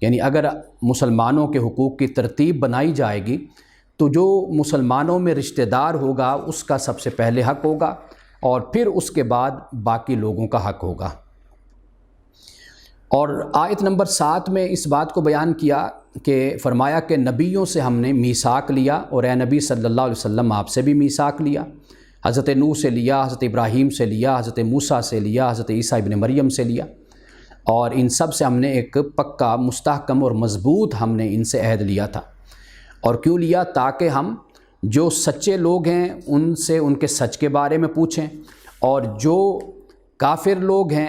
یعنی اگر مسلمانوں کے حقوق کی ترتیب بنائی جائے گی تو جو مسلمانوں میں رشتہ دار ہوگا اس کا سب سے پہلے حق ہوگا اور پھر اس کے بعد باقی لوگوں کا حق ہوگا۔ اور آیت نمبر 7 میں اس بات کو بیان کیا کہ فرمایا کہ نبیوں سے ہم نے میثاق لیا، اور اے نبی صلی اللہ علیہ وسلم آپ سے بھی میثاق لیا، حضرت نوح سے لیا، حضرت ابراہیم سے لیا، حضرت موسیٰ سے لیا، حضرت عیسیٰ ابن مریم سے لیا، اور ان سب سے ہم نے ایک پکا مستحکم اور مضبوط ہم نے ان سے عہد لیا تھا۔ اور کیوں لیا؟ تاکہ ہم جو سچے لوگ ہیں ان سے ان کے سچ کے بارے میں پوچھیں، اور جو کافر لوگ ہیں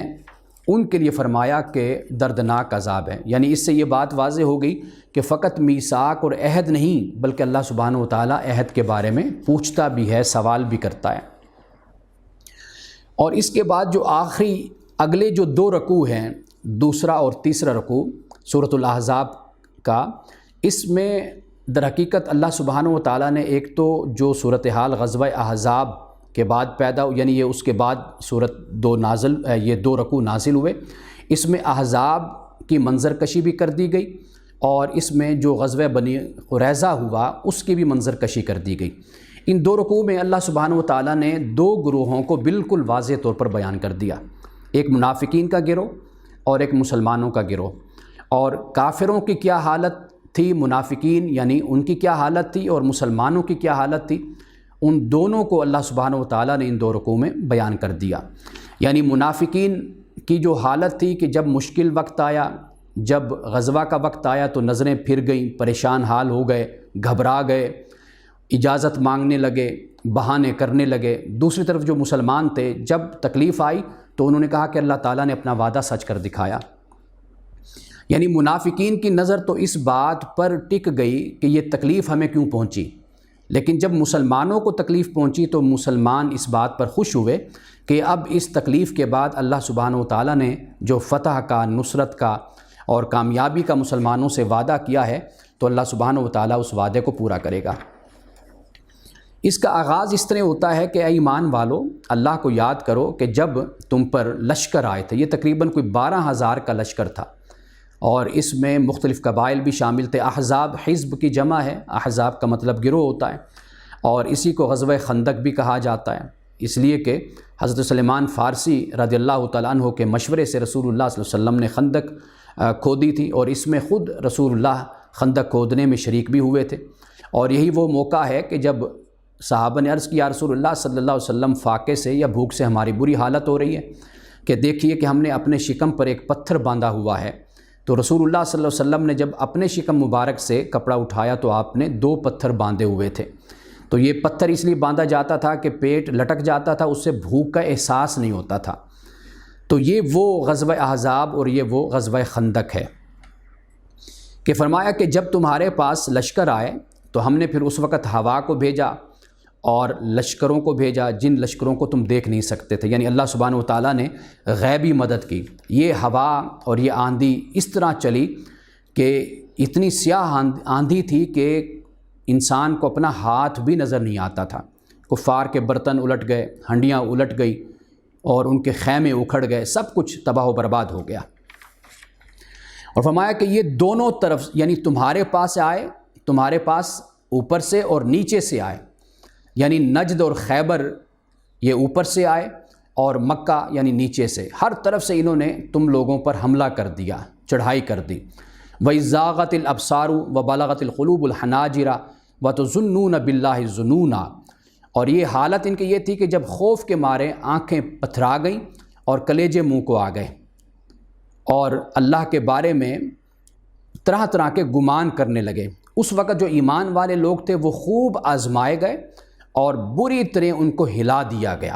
ان کے لیے فرمایا کہ دردناک عذاب ہے۔ یعنی اس سے یہ بات واضح ہو گئی کہ فقط میثاق اور عہد نہیں بلکہ اللہ سبحانہ و تعالیٰ عہد کے بارے میں پوچھتا بھی ہے، سوال بھی کرتا ہے۔ اور اس کے بعد جو آخری اگلے جو 2 رکوع ہیں، دوسرا اور تیسرا رکوع سورۃ الاحزاب کا، اس میں در حقیقت اللہ سبحانہ و تعالیٰ نے ایک تو جو صورتحال غزوہ احزاب کے بعد پیدا، یعنی یہ اس کے بعد سورت 2 رکوع نازل ہوئے، اس میں احزاب کی منظر کشی بھی کر دی گئی، اور اس میں جو غزوہ بنی قریظہ ہوا اس کی بھی منظر کشی کر دی گئی۔ ان 2 رکوع میں اللہ سبحانہ و تعالیٰ نے 2 گروہوں کو بالکل واضح طور پر بیان کر دیا، ایک منافقین کا گروہ اور ایک مسلمانوں کا گروہ۔ اور کافروں کی کیا حالت تھی، منافقین یعنی ان کی کیا حالت تھی، اور مسلمانوں کی کیا حالت تھی، ان دونوں کو اللہ سبحانہ و تعالیٰ نے ان 2 رکوع میں بیان کر دیا۔ یعنی منافقین کی جو حالت تھی کہ جب مشکل وقت آیا، جب غزوہ کا وقت آیا تو نظریں پھر گئیں، پریشان حال ہو گئے، گھبرا گئے، اجازت مانگنے لگے، بہانے کرنے لگے۔ دوسری طرف جو مسلمان تھے جب تکلیف آئی تو انہوں نے کہا کہ اللہ تعالیٰ نے اپنا وعدہ سچ کر دکھایا۔ یعنی منافقین کی نظر تو اس بات پر ٹک گئی کہ یہ تکلیف ہمیں کیوں پہنچی، لیکن جب مسلمانوں کو تکلیف پہنچی تو مسلمان اس بات پر خوش ہوئے کہ اب اس تکلیف کے بعد اللہ سبحانہ و تعالیٰ نے جو فتح کا، نصرت کا اور کامیابی کا مسلمانوں سے وعدہ کیا ہے تو اللہ سبحانہ و تعالیٰ اس وعدے کو پورا کرے گا۔ اس کا آغاز اس طرح ہوتا ہے کہ اے ایمان والو، اللہ کو یاد کرو کہ جب تم پر لشکر آئے تھے، یہ تقریباً کوئی 12,000 کا لشکر تھا، اور اس میں مختلف قبائل بھی شامل تھے۔ احزاب حزب کی جمع ہے، احزاب کا مطلب گروہ ہوتا ہے، اور اسی کو غزوہ خندق بھی کہا جاتا ہے، اس لیے کہ حضرت سلیمان فارسی رضی اللہ تعالیٰ عنہ کے مشورے سے رسول اللہ صلی اللہ علیہ وسلم نے خندق کھودی تھی، اور اس میں خود رسول اللہ خندق کھودنے میں شریک بھی ہوئے تھے۔ اور یہی وہ موقع ہے کہ جب صحابہ نے عرض کیا رسول اللہ صلی اللہ علیہ وسلم، فاقے سے یا بھوک سے ہماری بری حالت ہو رہی ہے کہ دیکھیے کہ ہم نے اپنے شکم پر ایک پتھر باندھا ہوا ہے۔ تو رسول اللہ صلی اللہ علیہ وسلم نے جب اپنے شکم مبارک سے کپڑا اٹھایا تو آپ نے 2 پتھر باندھے ہوئے تھے۔ تو یہ پتھر اس لیے باندھا جاتا تھا کہ پیٹ لٹک جاتا تھا، اس سے بھوک کا احساس نہیں ہوتا تھا۔ تو یہ وہ غزوہ احزاب اور یہ وہ غزوہ خندق ہے کہ فرمایا کہ جب تمہارے پاس لشکر آئے تو ہم نے پھر اس وقت ہوا کو بھیجا اور لشکروں کو بھیجا جن لشکروں کو تم دیکھ نہیں سکتے تھے، یعنی اللہ سبحانہ و تعالیٰ نے غیبی مدد کی۔ یہ ہوا اور یہ آندھی اس طرح چلی کہ اتنی سیاہ آندھی تھی کہ انسان کو اپنا ہاتھ بھی نظر نہیں آتا تھا۔ کفار کے برتن الٹ گئے، ہنڈیاں الٹ گئی، اور ان کے خیمے اکھڑ گئے، سب کچھ تباہ و برباد ہو گیا۔ اور فرمایا کہ یہ دونوں طرف، یعنی تمہارے پاس آئے، تمہارے پاس اوپر سے اور نیچے سے آئے، یعنی نجد اور خیبر یہ اوپر سے آئے اور مکہ یعنی نیچے سے، ہر طرف سے انہوں نے تم لوگوں پر حملہ کر دیا، چڑھائی کر دی۔ وَإِذْ الْأَبْصَارُ وَبَلَغَتِ الْقُلُوبُ الْحَنَاجِرَ وَتُظُنُّونَ بِاللَّهِ الظُّنُونَ۔ اور یہ حالت ان کی یہ تھی کہ جب خوف کے مارے آنکھیں پتھرا گئیں اور کلیجے منہ کو آ گئے، اور اللہ کے بارے میں طرح طرح کے گمان کرنے لگے۔ اس وقت جو ایمان والے لوگ تھے وہ خوب آزمائے گئے اور بری طرح ان کو ہلا دیا گیا۔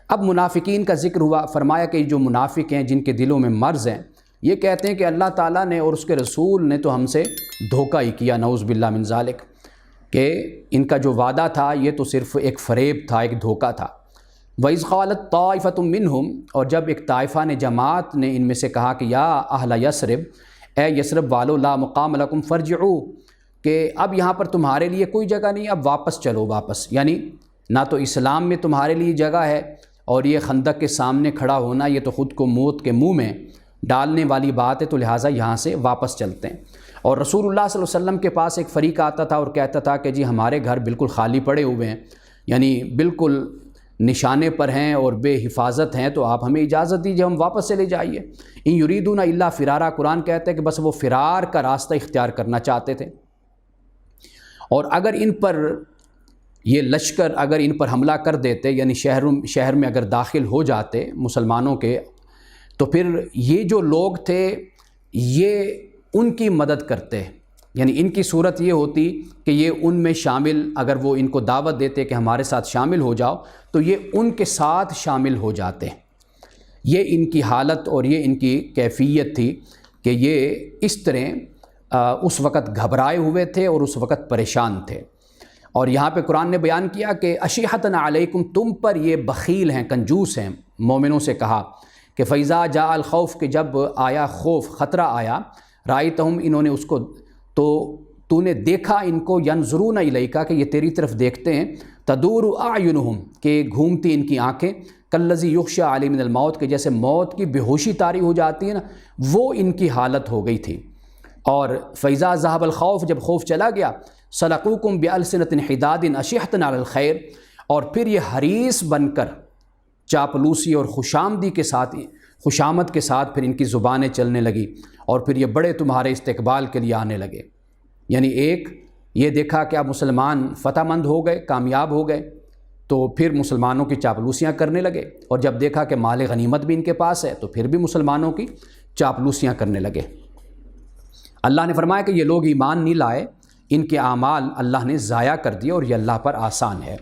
اب منافقین کا ذکر ہوا، فرمایا کہ جو منافق ہیں جن کے دلوں میں مرض ہیں، یہ کہتے ہیں کہ اللہ تعالیٰ نے اور اس کے رسول نے تو ہم سے دھوکہ ہی کیا، نعوذ باللہ من ذالک، کہ ان کا جو وعدہ تھا یہ تو صرف ایک فریب تھا، ایک دھوکہ تھا۔ وَإِذْ قَالَتْ طَائِفَةٌ مِّنْهُمْ، اور جب ایک طائفہ نے، جماعت نے ان میں سے کہا کہ یا اہل یثرب، اے یثرب والو، لا مقام لکم فارجعوا، کہ اب یہاں پر تمہارے لیے کوئی جگہ نہیں، اب واپس چلو، واپس، یعنی نہ تو اسلام میں تمہارے لیے جگہ ہے، اور یہ خندق کے سامنے کھڑا ہونا یہ تو خود کو موت کے منہ میں ڈالنے والی بات ہے، تو لہٰذا یہاں سے واپس چلتے ہیں۔ اور رسول اللہ صلی اللہ علیہ وسلم کے پاس ایک فریق آتا تھا اور کہتا تھا کہ جی ہمارے گھر بالکل خالی پڑے ہوئے ہیں، یعنی بالکل نشانے پر ہیں اور بے حفاظت ہیں، تو آپ ہمیں اجازت دیجیے، ہم واپس چلے جائیے۔ ان یریدون الا فرارا، قرآن کہتا ہے کہ بس وہ فرار کا راستہ اختیار کرنا چاہتے تھے۔ اور اگر ان پر یہ لشکر اگر ان پر حملہ کر دیتے، یعنی شہر میں اگر داخل ہو جاتے مسلمانوں کے، تو پھر یہ جو لوگ تھے یہ ان کی مدد کرتے، یعنی ان کی صورت یہ ہوتی کہ یہ ان میں شامل، اگر وہ ان کو دعوت دیتے کہ ہمارے ساتھ شامل ہو جاؤ، تو یہ ان کے ساتھ شامل ہو جاتے۔ یہ ان کی حالت اور یہ ان کی کیفیت تھی کہ یہ اس طرح اس وقت گھبرائے ہوئے تھے اور اس وقت پریشان تھے۔ اور یہاں پہ قرآن نے بیان کیا کہ اشیحتن علیکم، تم پر یہ بخیل ہیں، کنجوس ہیں۔ مومنوں سے کہا کہ فیضا جاء الخوف، کہ جب آیا خوف، خطرہ آیا، رائتہم، انہوں نے اس کو، تو نے دیکھا ان کو، ینظرون الیک، کہ یہ تیری طرف دیکھتے ہیں، تدور اعینہم، کہ گھومتی ان کی آنکھیں، کالذی یغشی علیہ من الموت، کہ جیسے موت کی بے ہوشی طاری ہو جاتی ہے نا، وہ ان کی حالت ہو گئی تھی۔ اور فیضا ذهب الخوف، جب خوف چلا گیا، سلقوکم بألسنۃ حداد اشیحۃ علی الخیر، اور پھر یہ حریص بن کر چاپلوسی اور خوشامد کے ساتھ پھر ان کی زبانیں چلنے لگی، اور پھر یہ بڑے تمہارے استقبال کے لیے آنے لگے۔ یعنی ایک یہ دیکھا کہ اب مسلمان فتح مند ہو گئے، کامیاب ہو گئے، تو پھر مسلمانوں کی چاپلوسیاں کرنے لگے، اور جب دیکھا کہ مال غنیمت بھی ان کے پاس ہے تو پھر بھی مسلمانوں کی چاپلوسیاں کرنے لگے۔ اللہ نے فرمایا کہ یہ لوگ ایمان نہیں لائے، ان کے اعمال اللہ نے ضائع کر دیے، اور یہ اللہ پر آسان ہے۔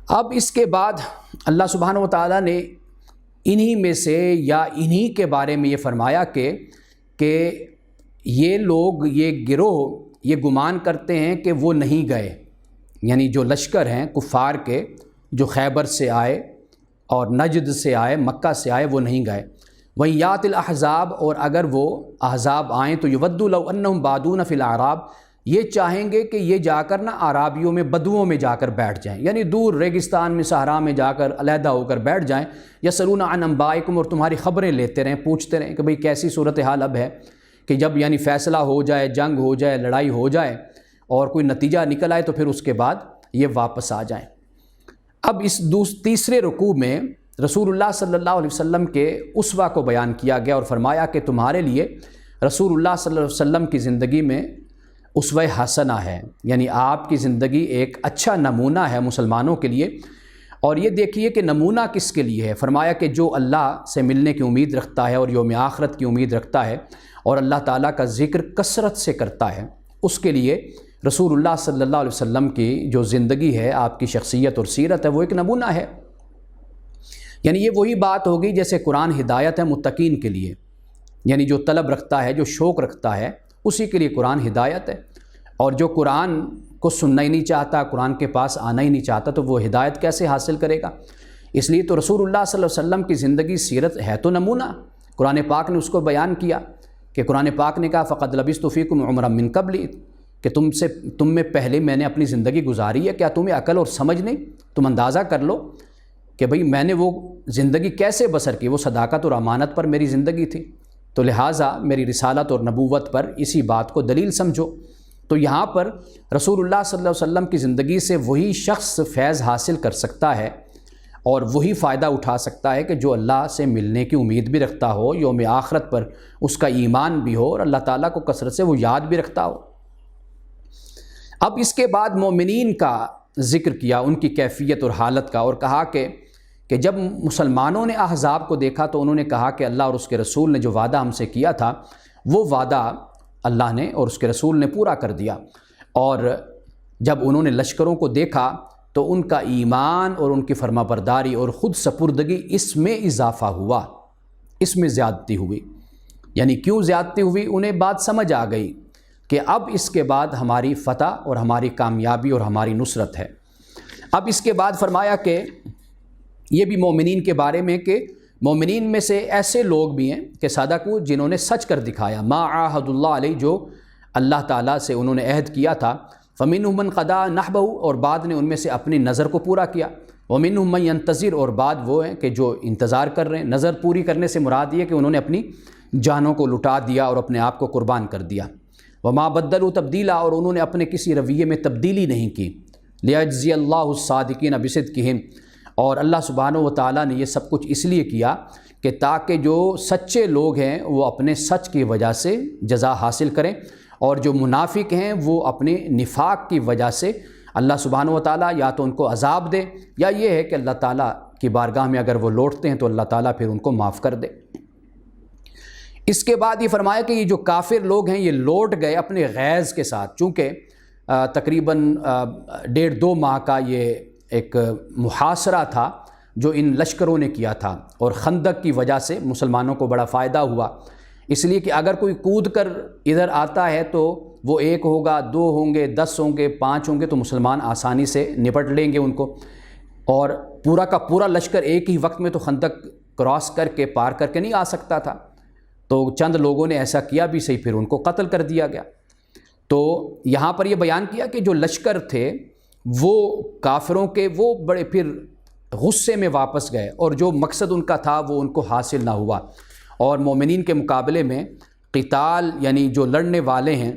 اب اس کے بعد اللہ سبحانہ و تعالیٰ نے انہی میں سے یا انہی کے بارے میں یہ فرمایا کہ یہ لوگ، یہ گروہ یہ گمان کرتے ہیں کہ وہ نہیں گئے، یعنی جو لشکر ہیں کفار کے، جو خیبر سے آئے اور نجد سے آئے، مکہ سے آئے، وہ نہیں گئے۔ وَيَّاتِ الْأَحْزَابِ، اور اگر وہ احزاب آئیں تو يَوَدُّ لَوْ أَنَّهُمْ بَادُونَ فِي الْأَعْرَابِ، یہ چاہیں گے کہ یہ جا کر نا عرابیوں میں، بدوؤں میں جا کر بیٹھ جائیں، یعنی دور ریگستان میں، صحرا میں جا کر علیحدہ ہو کر بیٹھ جائیں۔ یسألون عن انبائکم، اور تمہاری خبریں لیتے رہیں، پوچھتے رہیں کہ بھئی کیسی صورتحال اب ہے، کہ جب یعنی فیصلہ ہو جائے، جنگ ہو جائے، لڑائی ہو جائے اور کوئی نتیجہ نکل آئے، تو پھر اس کے بعد یہ واپس آ جائیں۔ اب اس تیسرے رکوع میں رسول اللہ صلی اللہ علیہ وسلم کے اسوہ کو بیان کیا گیا، اور فرمایا کہ تمہارے لیے رسول اللہ صلی اللہ علیہ وسلم کی زندگی میں اسوہ حسنہ ہے، یعنی آپ کی زندگی ایک اچھا نمونہ ہے مسلمانوں کے لیے۔ اور یہ دیکھیے کہ نمونہ کس کے لیے ہے، فرمایا کہ جو اللہ سے ملنے کی امید رکھتا ہے اور یوم آخرت کی امید رکھتا ہے اور اللہ تعالیٰ کا ذکر کثرت سے کرتا ہے، اس کے لیے رسول اللہ صلی اللہ علیہ وسلم کی جو زندگی ہے، آپ کی شخصیت اور سیرت ہے، وہ ایک نمونہ ہے۔ یعنی یہ وہی بات ہوگی جیسے قرآن ہدایت ہے متقین کے لیے، یعنی جو طلب رکھتا ہے، جو شوق رکھتا ہے، اسی کے لیے قرآن ہدایت ہے۔ اور جو قرآن کو سننا ہی نہیں چاہتا، قرآن کے پاس آنا ہی نہیں چاہتا، تو وہ ہدایت کیسے حاصل کرے گا؟ اس لیے تو رسول اللہ صلی اللہ علیہ وسلم کی زندگی، سیرت ہے تو نمونہ۔ قرآن پاک نے اس کو بیان کیا کہ قرآن پاک نے کہا فَقَدْ لَبِثْتُ فِيكُمْ عُمْرًا مِّن قَبْلِ، کہ تم میں پہلے میں نے اپنی زندگی گزاری ہے، کیا تمہیں عقل اور سمجھ نہیں؟ تم اندازہ کر لو کہ بھئی میں نے وہ زندگی کیسے بسر کی، وہ صداقت اور امانت پر میری زندگی تھی، تو لہٰذا میری رسالت اور نبوت پر اسی بات کو دلیل سمجھو۔ تو یہاں پر رسول اللہ صلی اللہ علیہ وسلم کی زندگی سے وہی شخص فیض حاصل کر سکتا ہے اور وہی فائدہ اٹھا سکتا ہے کہ جو اللہ سے ملنے کی امید بھی رکھتا ہو، یوم آخرت پر اس کا ایمان بھی ہو، اور اللہ تعالیٰ کو کثرت سے وہ یاد بھی رکھتا ہو۔ اب اس کے بعد مومنین کا ذکر کیا، ان کی کیفیت اور حالت کا، اور کہا کہ جب مسلمانوں نے احزاب کو دیکھا تو انہوں نے کہا کہ اللہ اور اس کے رسول نے جو وعدہ ہم سے کیا تھا، وہ وعدہ اللہ نے اور اس کے رسول نے پورا کر دیا۔ اور جب انہوں نے لشکروں کو دیکھا تو ان کا ایمان اور ان کی فرما برداری اور خود سپردگی، اس میں اضافہ ہوا، اس میں زیادتی ہوئی۔ یعنی کیوں زیادتی ہوئی؟ انہیں بات سمجھ آ گئی کہ اب اس کے بعد ہماری فتح اور ہماری کامیابی اور ہماری نصرت ہے۔ اب اس کے بعد فرمایا کہ یہ بھی مومنین کے بارے میں کہ مومنین میں سے ایسے لوگ بھی ہیں کہ صدقوا، جنہوں نے سچ کر دکھایا، ما عاہد اللہ علیہ، جو اللہ تعالیٰ سے انہوں نے عہد کیا تھا، فمنہم من قضی نحبہ، اور بعد نے ان میں سے اپنی نظر کو پورا کیا۔ ومنہم من ینتظر، اور بعد وہ ہیں کہ جو انتظار کر رہے ہیں۔ نظر پوری کرنے سے مراد یہ کہ انہوں نے اپنی جانوں کو لٹا دیا اور اپنے آپ کو قربان کر دیا۔ وما بدلوا تبدیلا، اور انہوں نے اپنے کسی رویے میں تبدیلی نہیں کی۔ لیجزی اللہ الصادقین بصدقہم، اور اللہ سبحانہ و تعالیٰ نے یہ سب کچھ اس لیے کیا کہ تاکہ جو سچے لوگ ہیں وہ اپنے سچ کی وجہ سے جزا حاصل کریں، اور جو منافق ہیں وہ اپنے نفاق کی وجہ سے اللہ سبحانہ و تعالیٰ یا تو ان کو عذاب دے، یا یہ ہے کہ اللہ تعالیٰ کی بارگاہ میں اگر وہ لوٹتے ہیں تو اللہ تعالیٰ پھر ان کو معاف کر دے۔ اس کے بعد یہ فرمایا کہ یہ جو کافر لوگ ہیں یہ لوٹ گئے اپنے غیظ کے ساتھ، چونکہ تقریباً 1.5-2 ماہ کا یہ ایک محاصرہ تھا جو ان لشکروں نے کیا تھا، اور خندق کی وجہ سے مسلمانوں کو بڑا فائدہ ہوا، اس لیے کہ اگر کوئی کود کر ادھر آتا ہے تو وہ 1 ہوگا، 2 ہوں گے، 10 ہوں گے، 5 ہوں گے، تو مسلمان آسانی سے نپٹ لیں گے ان کو، اور پورا کا پورا لشکر ایک ہی وقت میں تو خندق کراس کر کے پار کر کے نہیں آ سکتا تھا، تو چند لوگوں نے ایسا کیا بھی صحیح، پھر ان کو قتل کر دیا گیا۔ تو یہاں پر یہ بیان کیا کہ جو لشکر تھے وہ کافروں کے وہ بڑے پھر غصے میں واپس گئے، اور جو مقصد ان کا تھا وہ ان کو حاصل نہ ہوا، اور مومنین کے مقابلے میں قتال یعنی جو لڑنے والے ہیں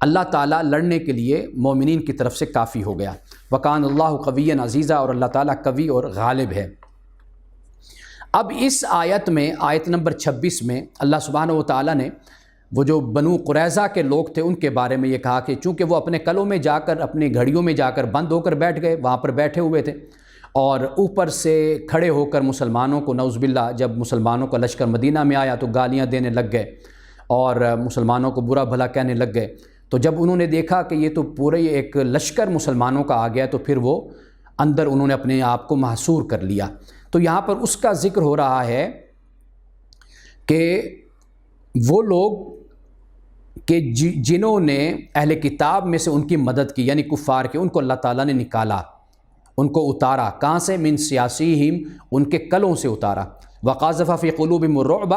اللہ تعالیٰ لڑنے کے لیے مومنین کی طرف سے کافی ہو گیا۔ وکان اللہ قوی عزیزا، اور اللہ تعالیٰ قوی اور غالب ہے۔ اب اس آیت میں، آیت نمبر 26 میں اللہ سبحانہ و تعالیٰ نے وہ جو بنو قریظہ کے لوگ تھے ان کے بارے میں یہ کہا کہ چونکہ وہ اپنے قلعوں میں جا کر، اپنی گھڑیوں میں جا کر بند ہو کر بیٹھ گئے، وہاں پر بیٹھے ہوئے تھے، اور اوپر سے کھڑے ہو کر مسلمانوں کو، نعوذ باللہ، جب مسلمانوں کا لشکر مدینہ میں آیا تو گالیاں دینے لگ گئے اور مسلمانوں کو برا بھلا کہنے لگ گئے۔ تو جب انہوں نے دیکھا کہ یہ تو پورے ایک لشکر مسلمانوں کا آ گیا تو پھر وہ اندر انہوں نے اپنے آپ کو محصور کر لیا۔ تو یہاں پر اس کا ذکر ہو رہا ہے کہ وہ لوگ کہ جنہوں نے اہل کتاب میں سے ان کی مدد کی، یعنی کفار کے، ان کو اللہ تعالیٰ نے نکالا، ان کو اتارا، کہاں سے؟ من سیاسیہم، ان کے قلعوں سے اتارا، وقاذف فی قلوبہم الرعب،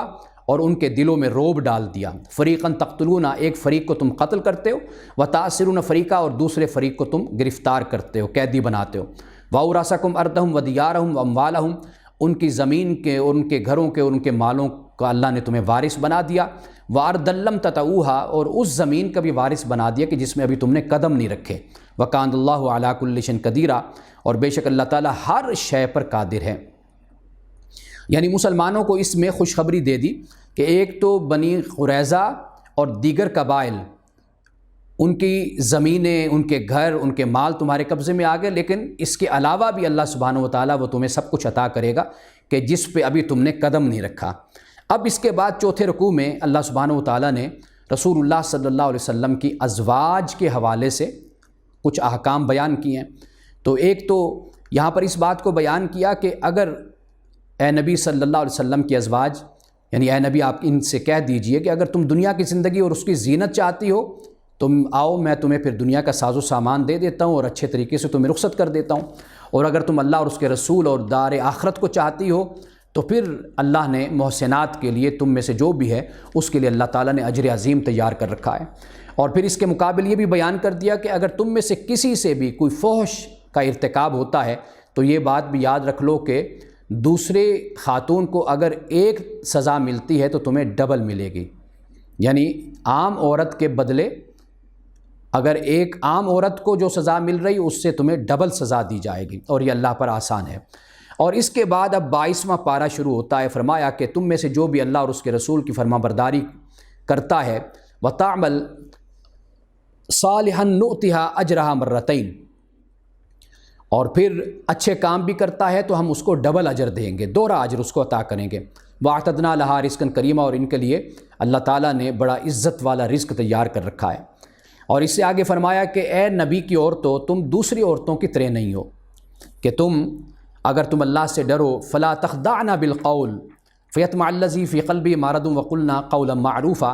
اور ان کے دلوں میں روب ڈال دیا، فریقاً تقتلون، ایک فریق کو تم قتل کرتے ہو، وتأسرون فریقا، اور دوسرے فریق کو تم گرفتار کرتے ہو، قیدی بناتے ہو، وَأَوْرَثَكُمْ أَرْضَهُمْ وَدِيَارَهُمْ وَأَمْوَالَهُمْ، ان کی زمین کے اور ان کے گھروں کے اور ان کے مالوں کا اللہ نے تمہیں وارث بنا دیا، وَأَرْضًا لَّمْ تَطَئُوهَا، اور اس زمین کا بھی وارث بنا دیا کہ جس میں ابھی تم نے قدم نہیں رکھے، وَكَانَ اللَّهُ عَلَىٰ كُلِّ شَيْءٍ قَدِيرًا، اور بے شک اللہ تعالیٰ ہر شے پر قادر ہے۔ یعنی مسلمانوں کو اس میں خوشخبری دے دی کہ ایک تو بنی قریظہ اور دیگر قبائل، ان کی زمینیں، ان کے گھر، ان کے مال تمہارے قبضے میں آ گئے، لیکن اس کے علاوہ بھی اللہ سبحانہ و تعالیٰ وہ تمہیں سب کچھ عطا کرے گا کہ جس پہ ابھی تم نے قدم نہیں رکھا۔ اب اس کے بعد چوتھے رکوع میں اللہ سبحانہ و تعالیٰ نے رسول اللہ صلی اللہ علیہ وسلم کی ازواج کے حوالے سے کچھ احکام بیان کیے ہیں۔ تو ایک تو یہاں پر اس بات کو بیان کیا کہ اگر اے نبی صلی اللہ علیہ وسلم کی ازواج، یعنی اے نبی آپ ان سے کہہ دیجئے کہ اگر تم دنیا کی زندگی اور اس کی زینت چاہتی ہو تم آؤ، میں تمہیں پھر دنیا کا ساز و سامان دے دیتا ہوں اور اچھے طریقے سے تمہیں رخصت کر دیتا ہوں، اور اگر تم اللہ اور اس کے رسول اور دار آخرت کو چاہتی ہو تو پھر اللہ نے محسنات کے لیے تم میں سے جو بھی ہے اس کے لیے اللہ تعالیٰ نے اجر عظیم تیار کر رکھا ہے۔ اور پھر اس کے مقابل یہ بھی بیان کر دیا کہ اگر تم میں سے کسی سے بھی کوئی فحش کا ارتکاب ہوتا ہے تو یہ بات بھی یاد رکھ لو کہ دوسرے خاتون کو اگر ایک سزا ملتی ہے تو تمہیں ڈبل ملے گی، یعنی عام عورت کے بدلے اگر ایک عام عورت کو جو سزا مل رہی اس سے تمہیں ڈبل سزا دی جائے گی، اور یہ اللہ پر آسان ہے۔ اور اس کے بعد اب 22واں پارہ شروع ہوتا ہے، فرمایا کہ تم میں سے جو بھی اللہ اور اس کے رسول کی فرما برداری کرتا ہے، وَتَعْمَلْ صَالِحًا نُؤْتِهَا أَجْرَهَا مَرَّتَيْن، اور پھر اچھے کام بھی کرتا ہے تو ہم اس کو ڈبل اجر دیں گے، دوہرا اجر اس کو عطا کریں گے۔ وَأَعْتَدْنَا لَهَا رِزْقًا كَرِيمًا، اور ان کے لیے اللہ تعالیٰ نے بڑا عزت والا رزق تیار کر رکھا ہے۔ اور اس سے آگے فرمایا کہ اے نبی کی عورتوں، تم دوسری عورتوں کی طرح نہیں ہو کہ تم اگر تم اللہ سے ڈرو فلا تخضعن بالقول فیطمع الذی فی قلبہ مرض وقلنا قولا معروفا،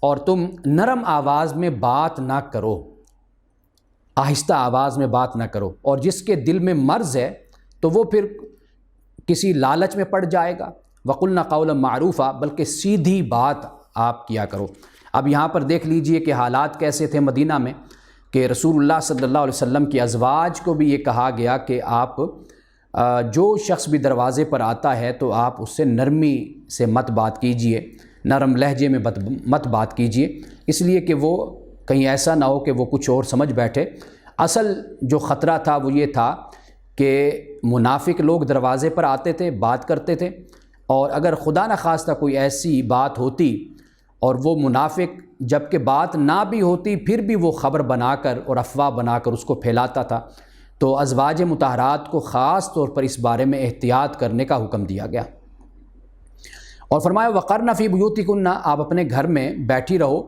اور تم نرم آواز میں بات نہ کرو، آہستہ آواز میں بات نہ کرو، اور جس کے دل میں مرض ہے تو وہ پھر کسی لالچ میں پڑ جائے گا، وقلنا قولا معروفا، بلکہ سیدھی بات آپ کیا کرو۔ اب یہاں پر دیکھ لیجئے کہ حالات کیسے تھے مدینہ میں، کہ رسول اللہ صلی اللہ علیہ وسلم کی ازواج کو بھی یہ کہا گیا کہ آپ جو شخص بھی دروازے پر آتا ہے تو آپ اس سے نرمی سے مت بات کیجئے، نرم لہجے میں مت بات کیجئے، اس لیے کہ وہ کہیں ایسا نہ ہو کہ وہ کچھ اور سمجھ بیٹھے۔ اصل جو خطرہ تھا وہ یہ تھا کہ منافق لوگ دروازے پر آتے تھے، بات کرتے تھے، اور اگر خدا نخواستہ کوئی ایسی بات ہوتی اور وہ منافق جب کہ بات نہ بھی ہوتی پھر بھی وہ خبر بنا کر اور افواہ بنا کر اس کو پھیلاتا تھا، تو ازواج مطہرات کو خاص طور پر اس بارے میں احتیاط کرنے کا حکم دیا گیا، اور فرمایا وقرن فی بیوتکن، آپ اپنے گھر میں بیٹھی رہو،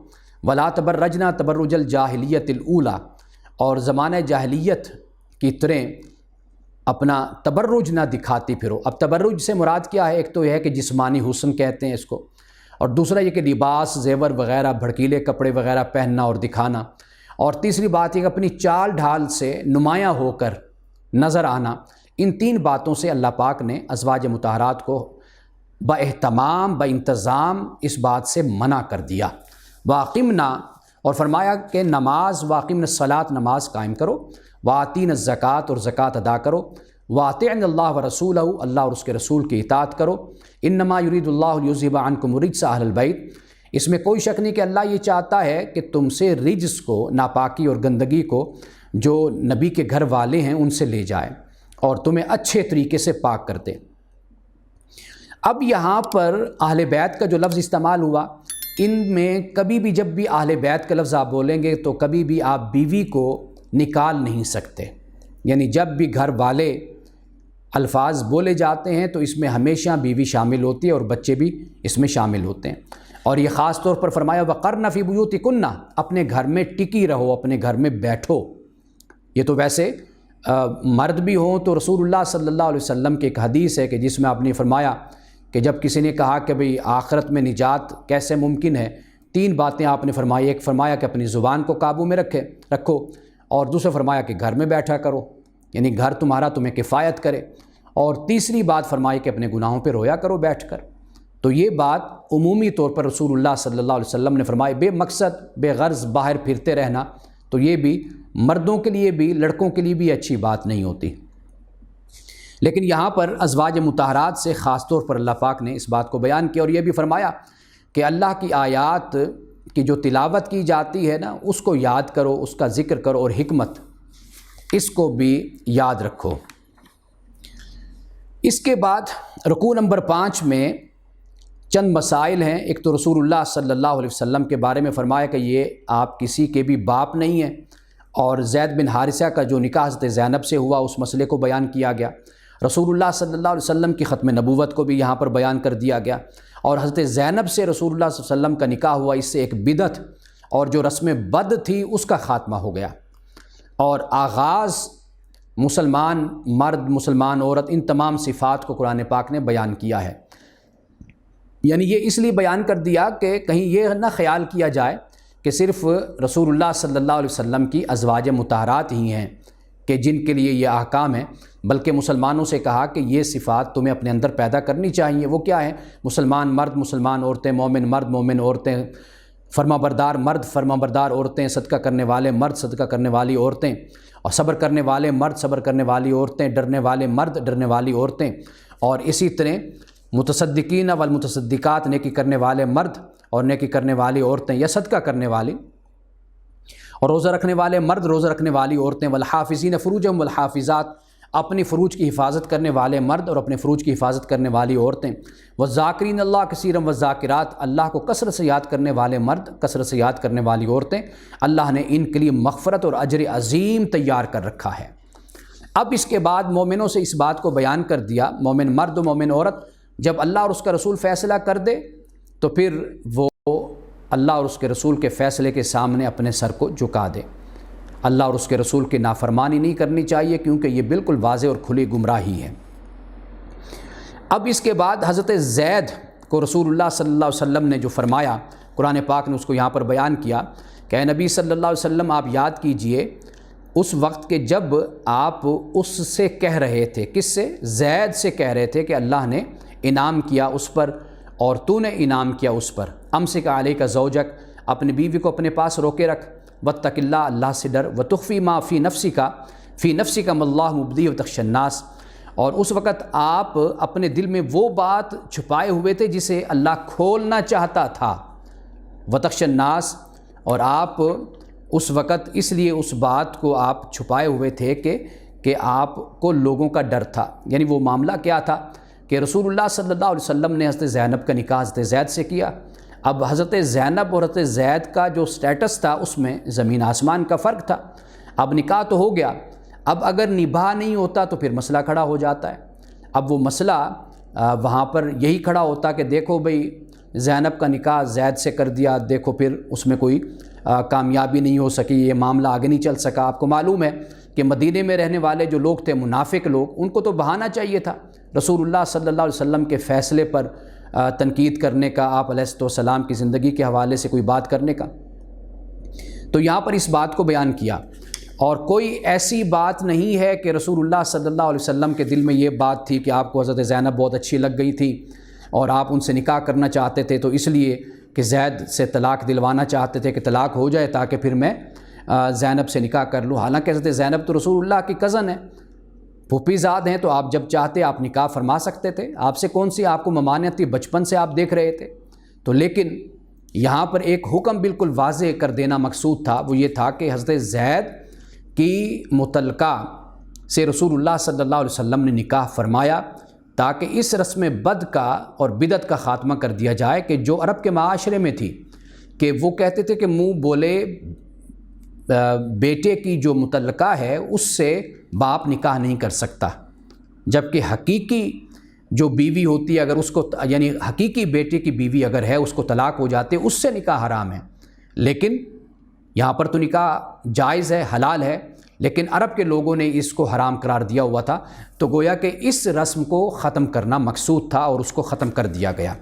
ولا تبرجن تبرج الجاہلیت الاولی، اور زمانہ جاہلیت کی طرح اپنا تبرج نہ دکھاتی پھرو۔ اب تبرج سے مراد کیا ہے؟ ایک تو یہ ہے کہ جسمانی حسن کہتے ہیں اس کو، اور دوسرا یہ کہ لباس زیور وغیرہ بھڑکیلے کپڑے وغیرہ پہننا اور دکھانا، اور تیسری بات یہ کہ اپنی چال ڈھال سے نمایاں ہو کر نظر آنا۔ ان تین باتوں سے اللہ پاک نے ازواج مطہرات کو با اہتمام با انتظام اس بات سے منع کر دیا۔ واقمنا، اور فرمایا کہ نماز، واقمنا الصلاۃ، نماز قائم کرو، واتین الزکوٰۃ، اور زکوٰۃ ادا کرو، واطعن اللہ ورسولہ، اللہ اور اس کے رسول کی اطاعت کرو، انما یرید اللہ لیذھب عنکم الرجس اہل البیت، اس میں کوئی شک نہیں کہ اللہ یہ چاہتا ہے کہ تم سے رجس کو، ناپاکی اور گندگی کو جو نبی کے گھر والے ہیں ان سے لے جائے اور تمہیں اچھے طریقے سے پاک کر دے۔ اب یہاں پر اہل بیت کا جو لفظ استعمال ہوا، ان میں کبھی بھی جب بھی اہل بیت کا لفظ آپ بولیں گے تو کبھی بھی آپ بیوی کو نکال نہیں سکتے، یعنی جب بھی گھر والے الفاظ بولے جاتے ہیں تو اس میں ہمیشہ بیوی شامل ہوتی ہے اور بچے بھی اس میں شامل ہوتے ہیں، اور یہ خاص طور پر فرمایا وقرن فی بیوتکن، اپنے گھر میں ٹکی رہو، اپنے گھر میں بیٹھو۔ یہ تو ویسے مرد بھی ہوں تو رسول اللہ صلی اللہ علیہ وسلم کی ایک حدیث ہے کہ جس میں آپ نے فرمایا کہ جب کسی نے کہا کہ بھئی آخرت میں نجات کیسے ممکن ہے، تین باتیں آپ نے فرمائی۔ ایک فرمایا کہ اپنی زبان کو قابو میں رکھو، اور دوسرا فرمایا کہ گھر میں بیٹھا کرو، یعنی گھر تمہارا تمہیں کفایت کرے، اور تیسری بات فرمائی کہ اپنے گناہوں پہ رویا کرو بیٹھ کر۔ تو یہ بات عمومی طور پر رسول اللہ صلی اللہ علیہ وسلم نے فرمائی، بے مقصد بے غرض باہر پھرتے رہنا تو یہ بھی مردوں کے لیے بھی لڑکوں کے لیے بھی اچھی بات نہیں ہوتی۔ لیکن یہاں پر ازواج مطہرات سے خاص طور پر اللہ پاک نے اس بات کو بیان کیا، اور یہ بھی فرمایا کہ اللہ کی آیات کی جو تلاوت کی جاتی ہے نا، اس کو یاد کرو، اس کا ذکر کرو، اور حکمت اس کو بھی یاد رکھو۔ اس کے بعد رکوع نمبر 5 میں چند مسائل ہیں۔ ایک تو رسول اللہ صلی اللہ علیہ وسلم کے بارے میں فرمایا کہ یہ آپ کسی کے بھی باپ نہیں ہیں، اور زید بن حارثہ کا جو نکاح حضرت زینب سے ہوا اس مسئلے کو بیان کیا گیا۔ رسول اللہ صلی اللہ علیہ وسلم کی ختم نبوت کو بھی یہاں پر بیان کر دیا گیا، اور حضرت زینب سے رسول اللہ صلی اللہ علیہ وسلم کا نکاح ہوا، اس سے ایک بدعت اور جو رسم بد تھی اس کا خاتمہ ہو گیا، اور آغاز مسلمان مرد مسلمان عورت ان تمام صفات کو قرآن پاک نے بیان کیا ہے۔ یعنی یہ اس لیے بیان کر دیا کہ کہیں یہ نہ خیال کیا جائے کہ صرف رسول اللہ صلی اللہ علیہ وسلم کی ازواج مطہرات ہی ہیں کہ جن کے لیے یہ احکام ہیں، بلکہ مسلمانوں سے کہا کہ یہ صفات تمہیں اپنے اندر پیدا کرنی چاہیے۔ وہ کیا ہیں؟ مسلمان مرد مسلمان عورتیں، مومن مرد مومن عورتیں، فرما بردار مرد فرما بردار عورتیں، صدقہ کرنے والے مرد صدقہ کرنے والی عورتیں، اور صبر کرنے والے مرد صبر کرنے والی عورتیں، ڈرنے والے مرد ڈرنے والی عورتیں، اور اسی طرح متصدقین والمتصدقات، نیکی کرنے والے مرد اور نیکی کرنے والی عورتیں یا صدقہ کرنے والی، اور روزہ رکھنے والے مرد روزہ رکھنے والی عورتیں، والحافظین فروجہم والحافظات، اپنی فروج کی حفاظت کرنے والے مرد اور اپنے فروج کی حفاظت کرنے والی عورتیں، والذاکرین اللہ کثیرا والذاکرات، اللہ کو کثرت سے یاد کرنے والے مرد کثرت سے یاد کرنے والی عورتیں، اللہ نے ان کے لیے مغفرت اور اجر عظیم تیار کر رکھا ہے۔ اب اس کے بعد مومنوں سے اس بات کو بیان کر دیا، مومن مرد و مومن عورت جب اللہ اور اس کا رسول فیصلہ کر دے تو پھر وہ اللہ اور اس کے رسول کے فیصلے کے سامنے اپنے سر کو جھکا دے۔ اللہ اور اس کے رسول کی نافرمانی نہیں کرنی چاہیے، کیونکہ یہ بالکل واضح اور کھلی گمراہی ہے۔ اب اس کے بعد حضرت زید کو رسول اللہ صلی اللہ علیہ وسلم نے جو فرمایا، قرآن پاک نے اس کو یہاں پر بیان کیا کہ اے نبی صلی اللہ علیہ وسلم آپ یاد کیجئے اس وقت کے جب آپ اس سے کہہ رہے تھے، کس سے؟ زید سے کہہ رہے تھے کہ اللہ نے انعام کیا اس پر اور تو نے انعام کیا اس پر، امسک علیک زوجک، اپنی بیوی کو اپنے پاس روکے رکھ، واتق اللہ، اللہ سے ڈر، وتخفی ما فی نفسی کا ماللہ مبدی وتخشی الناس، اور اس وقت آپ اپنے دل میں وہ بات چھپائے ہوئے تھے جسے اللہ کھولنا چاہتا تھا، وتخشی الناس، اور آپ اس وقت اس لیے اس بات کو آپ چھپائے ہوئے تھے کہ آپ کو لوگوں کا ڈر تھا۔ یعنی وہ معاملہ کیا تھا کہ رسول اللہ صلی اللہ علیہ وسلم نے حضرت زینب کا نکاح حضرت زید سے کیا۔ اب حضرت زینب اور حضرت زید کا جو سٹیٹس تھا اس میں زمین آسمان کا فرق تھا۔ اب نکاح تو ہو گیا، اب اگر نباہ نہیں ہوتا تو پھر مسئلہ کھڑا ہو جاتا ہے۔ اب وہ مسئلہ وہاں پر یہی کھڑا ہوتا کہ دیکھو بھئی زینب کا نکاح زید سے کر دیا، دیکھو پھر اس میں کوئی کامیابی نہیں ہو سکی، یہ معاملہ آگے نہیں چل سکا۔ آپ کو معلوم ہے کہ مدینے میں رہنے والے جو لوگ تھے، منافق لوگ، ان کو تو بہانا چاہیے تھا رسول اللہ صلی اللہ علیہ وسلم کے فیصلے پر تنقید کرنے کا، آپ علیہ السلام کی زندگی کے حوالے سے کوئی بات کرنے کا۔ تو یہاں پر اس بات کو بیان کیا، اور کوئی ایسی بات نہیں ہے کہ رسول اللہ صلی اللہ علیہ وسلم کے دل میں یہ بات تھی کہ آپ کو حضرت زینب بہت اچھی لگ گئی تھی اور آپ ان سے نکاح کرنا چاہتے تھے، تو اس لیے کہ زید سے طلاق دلوانا چاہتے تھے کہ طلاق ہو جائے تاکہ پھر میں زینب سے نکاح کر لوں۔ حالانکہ حضرت زینب تو رسول اللہ کی کزن ہے، پھوپھی زاد ہیں، تو آپ جب چاہتے آپ نکاح فرما سکتے تھے، آپ سے کون سی آپ کو ممانعت تھی، بچپن سے آپ دیکھ رہے تھے۔ تو لیکن یہاں پر ایک حکم بالکل واضح کر دینا مقصود تھا، وہ یہ تھا کہ حضرت زید کی متعلقہ سے رسول اللہ صلی اللہ علیہ وسلم نے نکاح فرمایا تاکہ اس رسم بد کا اور بدعت کا خاتمہ کر دیا جائے کہ جو عرب کے معاشرے میں تھی، کہ وہ کہتے تھے کہ منہ بولے بیٹے کی جو متعلقہ ہے اس سے باپ نکاح نہیں کر سکتا، جبکہ حقیقی جو بیوی ہوتی ہے اگر اس کو، یعنی حقیقی بیٹے کی بیوی اگر ہے اس کو طلاق ہو جاتے اس سے نکاح حرام ہے۔ لیکن یہاں پر تو نکاح جائز ہے، حلال ہے، لیکن عرب کے لوگوں نے اس کو حرام قرار دیا ہوا تھا، تو گویا کہ اس رسم کو ختم کرنا مقصود تھا اور اس کو ختم کر دیا گیا۔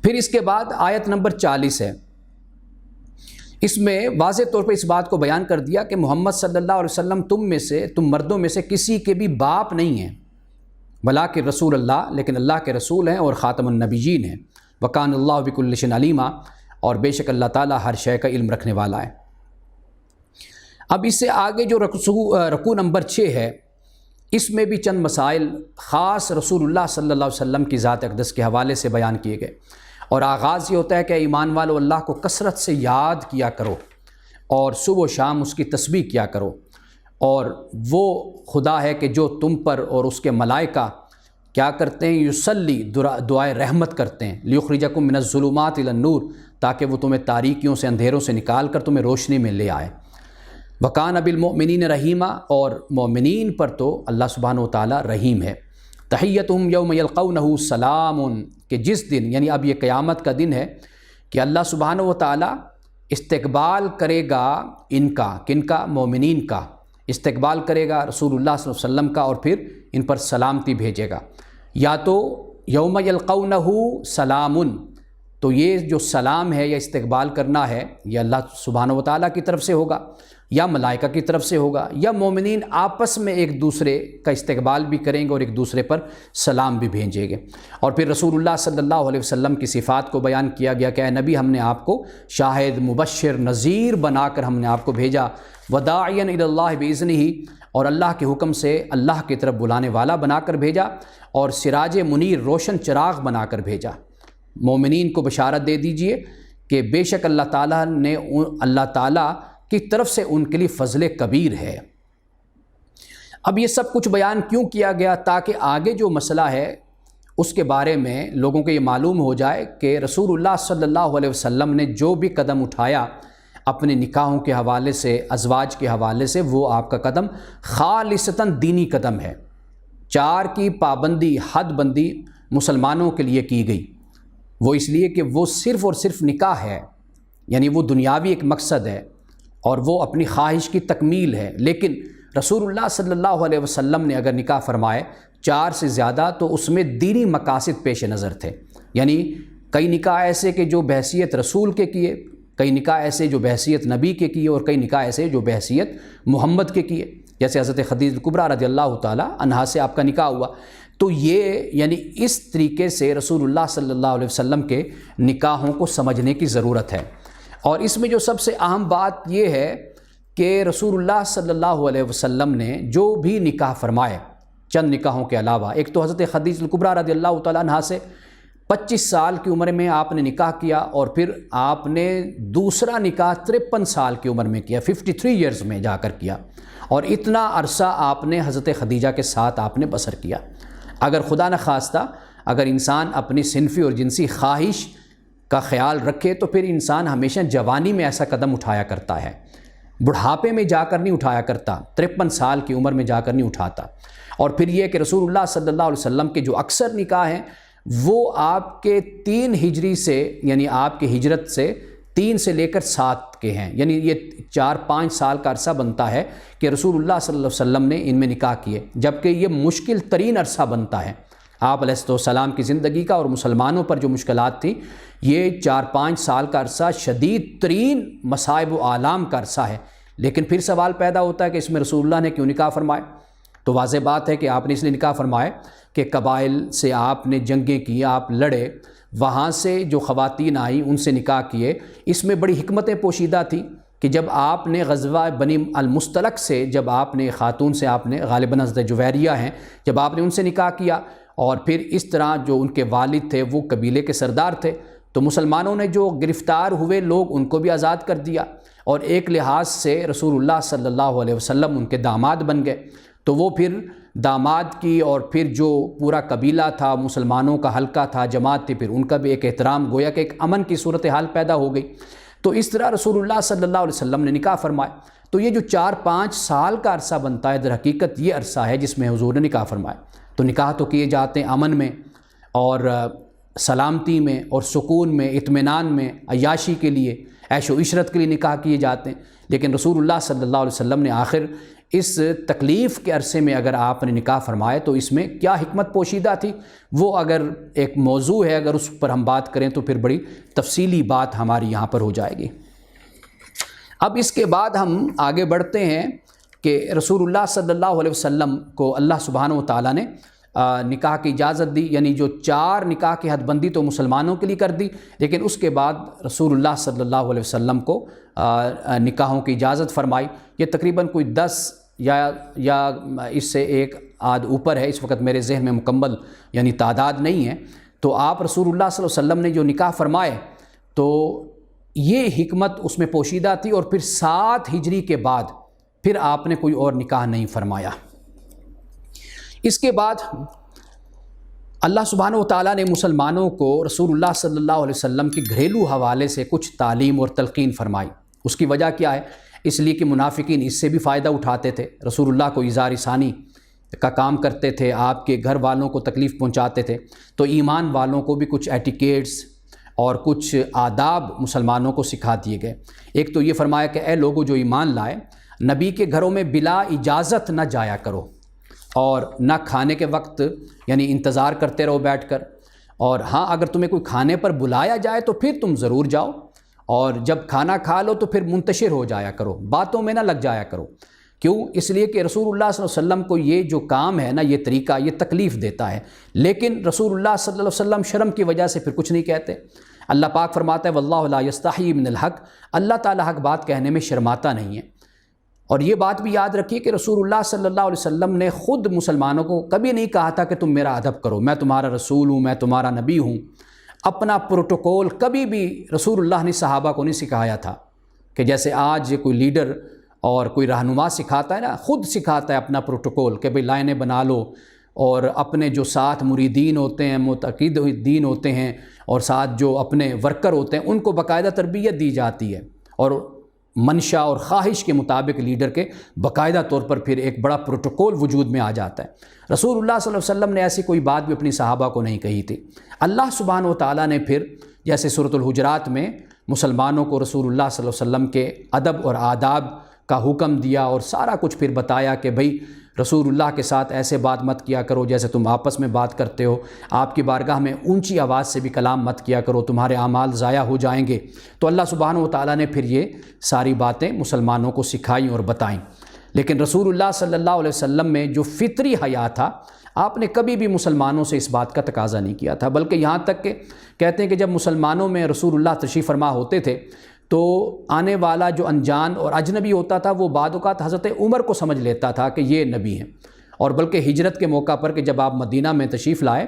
پھر اس کے بعد آیت نمبر 40 ہے، اس میں واضح طور پر اس بات کو بیان کر دیا کہ محمد صلی اللہ علیہ وسلم تم مردوں میں سے کسی کے بھی باپ نہیں ہیں، بلکہ رسول اللہ، لیکن اللہ کے رسول ہیں اور خاتم النبیین ہیں، وکان اللہ بکل شیء علیما، اور بے شک اللہ تعالیٰ ہر شے کا علم رکھنے والا ہے۔ اب اس سے آگے جو رکوع نمبر 6 ہے، اس میں بھی چند مسائل خاص رسول اللہ صلی اللہ علیہ وسلم کی ذات اقدس کے حوالے سے بیان کیے گئے، اور آغاز یہ ہوتا ہے کہ ایمان والو اللہ کو کثرت سے یاد کیا کرو اور صبح و شام اس کی تسبیح کیا کرو، اور وہ خدا ہے کہ جو تم پر اور اس کے ملائکہ کیا کرتے ہیں، یصلی، دعائے رحمت کرتے ہیں، لیخرجکم من الظلمات الی النور، تاکہ وہ تمہیں تاریکیوں سے، اندھیروں سے نکال کر تمہیں روشنی میں لے آئے۔ وکان بالمؤمنین رحیما، اور مومنین پر تو اللہ سبحانہ و تعالیٰ رحیم ہے۔ تحیتہم یوم یلقونہ سلام، کہ جس دن، یعنی اب یہ قیامت کا دن ہے کہ اللہ سبحانہ و تعالیٰ استقبال کرے گا ان کا، کن کا، مومنین کا استقبال کرے گا رسول اللہ صلی اللہ علیہ وسلم کا، اور پھر ان پر سلامتی بھیجے گا۔ یا تو یوم یلقونہ سلام، تو یہ جو سلام ہے یا استقبال کرنا ہے یہ اللہ سبحانہ و تعالیٰ کی طرف سے ہوگا یا ملائکہ کی طرف سے ہوگا، یا مومنین آپس میں ایک دوسرے کا استقبال بھی کریں گے اور ایک دوسرے پر سلام بھی بھیجیں گے۔ اور پھر رسول اللہ صلی اللہ علیہ وسلم کی صفات کو بیان کیا گیا کہ اے نبی، ہم نے آپ کو شاہد، مبشر، نذیر بنا کر ہم نے آپ کو بھیجا، وداعیا الی اللہ باذنہ، اور اللہ کے حکم سے اللہ کی طرف بلانے والا بنا کر بھیجا، اور سراج منیر، روشن چراغ بنا کر بھیجا۔ مومنین کو بشارت دے دیجئے کہ بے شک اللہ تعالیٰ کی طرف سے ان کے لیے فضل کبیر ہے۔ اب یہ سب کچھ بیان کیوں کیا گیا؟ تاکہ آگے جو مسئلہ ہے اس کے بارے میں لوگوں کو یہ معلوم ہو جائے کہ رسول اللہ صلی اللہ علیہ وسلم نے جو بھی قدم اٹھایا اپنے نکاحوں کے حوالے سے، ازواج کے حوالے سے، وہ آپ کا قدم خالصتاً دینی قدم ہے۔ 4 کی پابندی، حد بندی مسلمانوں کے لیے کی گئی، وہ اس لیے کہ وہ صرف اور صرف نکاح ہے، یعنی وہ دنیاوی ایک مقصد ہے اور وہ اپنی خواہش کی تکمیل ہے۔ لیکن رسول اللہ صلی اللہ علیہ وسلم نے اگر نکاح فرمائے 4 سے زیادہ، تو اس میں دینی مقاصد پیش نظر تھے، یعنی کئی نکاح ایسے کہ جو بحیثیت رسول کے کیے، کئی نکاح ایسے جو بحیثیت نبی کے کیے، اور کئی نکاح ایسے جو بحیثیت محمد کے کیے، جیسے حضرت خدیجہ کبریٰ رضی اللہ تعالیٰ عنہا سے آپ کا نکاح ہوا۔ تو یہ یعنی اس طریقے سے رسول اللہ صلی اللہ علیہ وسلم کے نکاحوں کو سمجھنے کی ضرورت ہے۔ اور اس میں جو سب سے اہم بات یہ ہے کہ رسول اللہ صلی اللہ علیہ وسلم نے جو بھی نکاح فرمائے چند نکاحوں کے علاوہ، ایک تو حضرت خدیجہ الکبریٰ رضی اللہ تعالیٰ عنہا سے 25 سال کی عمر میں آپ نے نکاح کیا، اور پھر آپ نے دوسرا نکاح 53 سال کی عمر میں کیا، 53 ایئرز میں جا کر کیا، اور اتنا عرصہ آپ نے حضرت خدیجہ کے ساتھ آپ نے بسر کیا۔ اگر خدا نخواستہ اگر انسان اپنی صنفی اور جنسی خواہش کا خیال رکھے تو پھر انسان ہمیشہ جوانی میں ایسا قدم اٹھایا کرتا ہے، بڑھاپے میں جا کر نہیں اٹھایا کرتا، 53 سال کی عمر میں جا کر نہیں اٹھاتا۔ اور پھر یہ کہ رسول اللہ صلی اللہ علیہ وسلم کے جو اکثر نکاح ہیں وہ آپ کے 3 ہجری سے، یعنی آپ کی ہجرت سے 3 سے لے کر 7 کے ہیں، یعنی یہ 4-5 سال کا عرصہ بنتا ہے کہ رسول اللہ صلی اللہ علیہ وسلم نے ان میں نکاح کیے، جبکہ یہ مشکل ترین عرصہ بنتا ہے آپ علیہ السلام کی زندگی کا، اور مسلمانوں پر جو مشکلات تھیں یہ 4-5 سال کا عرصہ شدید ترین مصائب و آلام کا عرصہ ہے۔ لیکن پھر سوال پیدا ہوتا ہے کہ اس میں رسول اللہ نے کیوں نکاح فرمائے؟ تو واضح بات ہے کہ آپ نے اس لیے نکاح فرمائے کہ قبائل سے آپ نے جنگیں کی، آپ لڑے، وہاں سے جو خواتین آئیں ان سے نکاح کیے۔ اس میں بڑی حکمتیں پوشیدہ تھیں کہ جب آپ نے غزوہ بنی المستلق سے، جب آپ نے خاتون سے آپ نے غالباً حضرت جویریہ ہیں، جب آپ نے ان سے نکاح کیا، اور پھر اس طرح جو ان کے والد تھے وہ قبیلے کے سردار تھے، تو مسلمانوں نے جو گرفتار ہوئے لوگ ان کو بھی آزاد کر دیا، اور ایک لحاظ سے رسول اللہ صلی اللہ علیہ وسلم ان کے داماد بن گئے۔ تو وہ پھر داماد کی اور پھر جو پورا قبیلہ تھا، مسلمانوں کا حلقہ تھا، جماعت تھی، پھر ان کا بھی ایک احترام، گویا کہ ایک امن کی صورتحال پیدا ہو گئی۔ تو اس طرح رسول اللہ صلی اللہ علیہ وسلم نے نکاح فرمائے۔ تو یہ جو 4-5 سال کا عرصہ بنتا ہے، در حقیقت یہ عرصہ ہے جس میں حضور نے نکاح فرمائے۔ تو نکاح تو کیے جاتے ہیں امن میں اور سلامتی میں اور سکون میں، اطمینان میں، عیاشی کے لیے، عیش و عشرت کے لیے نکاح کیے جاتے ہیں۔ لیکن رسول اللہ صلی اللہ علیہ وسلم نے آخر اس تکلیف کے عرصے میں اگر آپ نے نکاح فرمائے تو اس میں کیا حکمت پوشیدہ تھی، وہ اگر ایک موضوع ہے، اگر اس پر ہم بات کریں تو پھر بڑی تفصیلی بات ہماری یہاں پر ہو جائے گی۔ اب اس کے بعد ہم آگے بڑھتے ہیں کہ رسول اللہ صلی اللہ علیہ وسلم کو اللہ سبحانہ و تعالیٰ نے نکاح کی اجازت دی، یعنی جو 4 نکاح کی حد بندی تو مسلمانوں کے لیے کر دی، لیکن اس کے بعد رسول اللہ صلی اللہ علیہ وسلم کو نکاحوں کی اجازت فرمائی۔ یہ تقریباً کوئی 10 یا اس سے ایک آدھ اوپر ہے، اس وقت میرے ذہن میں مکمل یعنی تعداد نہیں ہے۔ تو آپ رسول اللہ صلی اللہ علیہ وسلم نے جو نکاح فرمائے تو یہ حکمت اس میں پوشیدہ تھی، اور پھر 7 ہجری کے بعد پھر آپ نے کوئی اور نکاح نہیں فرمایا۔ اس کے بعد اللہ سبحانہ و تعالیٰ نے مسلمانوں کو رسول اللہ صلی اللہ علیہ وسلم کی گھریلو حوالے سے کچھ تعلیم اور تلقین فرمائی۔ اس کی وجہ کیا ہے؟ اس لیے کہ منافقین اس سے بھی فائدہ اٹھاتے تھے، رسول اللہ کو اظہار ثانی کا کام کرتے تھے، آپ کے گھر والوں کو تکلیف پہنچاتے تھے، تو ایمان والوں کو بھی کچھ ایٹیکیٹس اور کچھ آداب مسلمانوں کو سکھا دیے گئے۔ ایک تو یہ فرمایا کہ اے لوگو جو ایمان لائے، نبی کے گھروں میں بلا اجازت نہ جایا کرو، اور نہ کھانے کے وقت یعنی انتظار کرتے رہو بیٹھ کر، اور ہاں اگر تمہیں کوئی کھانے پر بلایا جائے تو پھر تم ضرور جاؤ، اور جب کھانا کھا لو تو پھر منتشر ہو جایا کرو، باتوں میں نہ لگ جایا کرو۔ کیوں؟ اس لیے کہ رسول اللہ صلی اللہ علیہ وسلم کو یہ جو کام ہے نا، یہ طریقہ، یہ تکلیف دیتا ہے، لیکن رسول اللہ صلی اللہ علیہ وسلم شرم کی وجہ سے پھر کچھ نہیں کہتے۔ اللہ پاک فرماتا ہے واللہ لا یستحیی من الحق، اللہ تعالیٰ حق بات کہنے میں شرماتا نہیں ہے۔ اور یہ بات بھی یاد رکھیے کہ رسول اللہ صلی اللہ علیہ وسلم نے خود مسلمانوں کو کبھی نہیں کہا تھا کہ تم میرا ادب کرو، میں تمہارا رسول ہوں، میں تمہارا نبی ہوں۔ اپنا پروٹوکول کبھی بھی رسول اللہ نے صحابہ کو نہیں سکھایا تھا کہ جیسے آج کوئی لیڈر اور کوئی رہنما سکھاتا ہے نا، خود سکھاتا ہے اپنا پروٹوکول کہ بھئی لائنیں بنا لو، اور اپنے جو ساتھ مریدین ہوتے ہیں، متعقد دین ہوتے ہیں، اور ساتھ جو اپنے ورکر ہوتے ہیں ان کو باقاعدہ تربیت دی جاتی ہے، اور منشا اور خواہش کے مطابق لیڈر کے باقاعدہ طور پر پھر ایک بڑا پروٹوکول وجود میں آ جاتا ہے۔ رسول اللہ صلی اللہ علیہ وسلم نے ایسی کوئی بات بھی اپنی صحابہ کو نہیں کہی تھی۔ اللہ سبحانہ و تعالیٰ نے پھر جیسے سورۃ الحجرات میں مسلمانوں کو رسول اللہ صلی اللہ علیہ وسلم کے ادب اور آداب کا حکم دیا، اور سارا کچھ پھر بتایا کہ بھئی رسول اللہ کے ساتھ ایسے بات مت کیا کرو جیسے تم آپس میں بات کرتے ہو، آپ کی بارگاہ میں اونچی آواز سے بھی کلام مت کیا کرو، تمہارے اعمال ضائع ہو جائیں گے۔ تو اللہ سبحانہ و تعالیٰ نے پھر یہ ساری باتیں مسلمانوں کو سکھائیں اور بتائیں۔ لیکن رسول اللہ صلی اللہ علیہ وسلم میں جو فطری حیا تھا، آپ نے کبھی بھی مسلمانوں سے اس بات کا تقاضا نہیں کیا تھا، بلکہ یہاں تک کہ کہتے ہیں کہ جب مسلمانوں میں رسول اللہ تشریف فرما ہوتے تھے تو آنے والا جو انجان اور اجنبی ہوتا تھا وہ بعض اوقات حضرت عمر کو سمجھ لیتا تھا کہ یہ نبی ہیں، اور بلکہ ہجرت کے موقع پر کہ جب آپ مدینہ میں تشریف لائے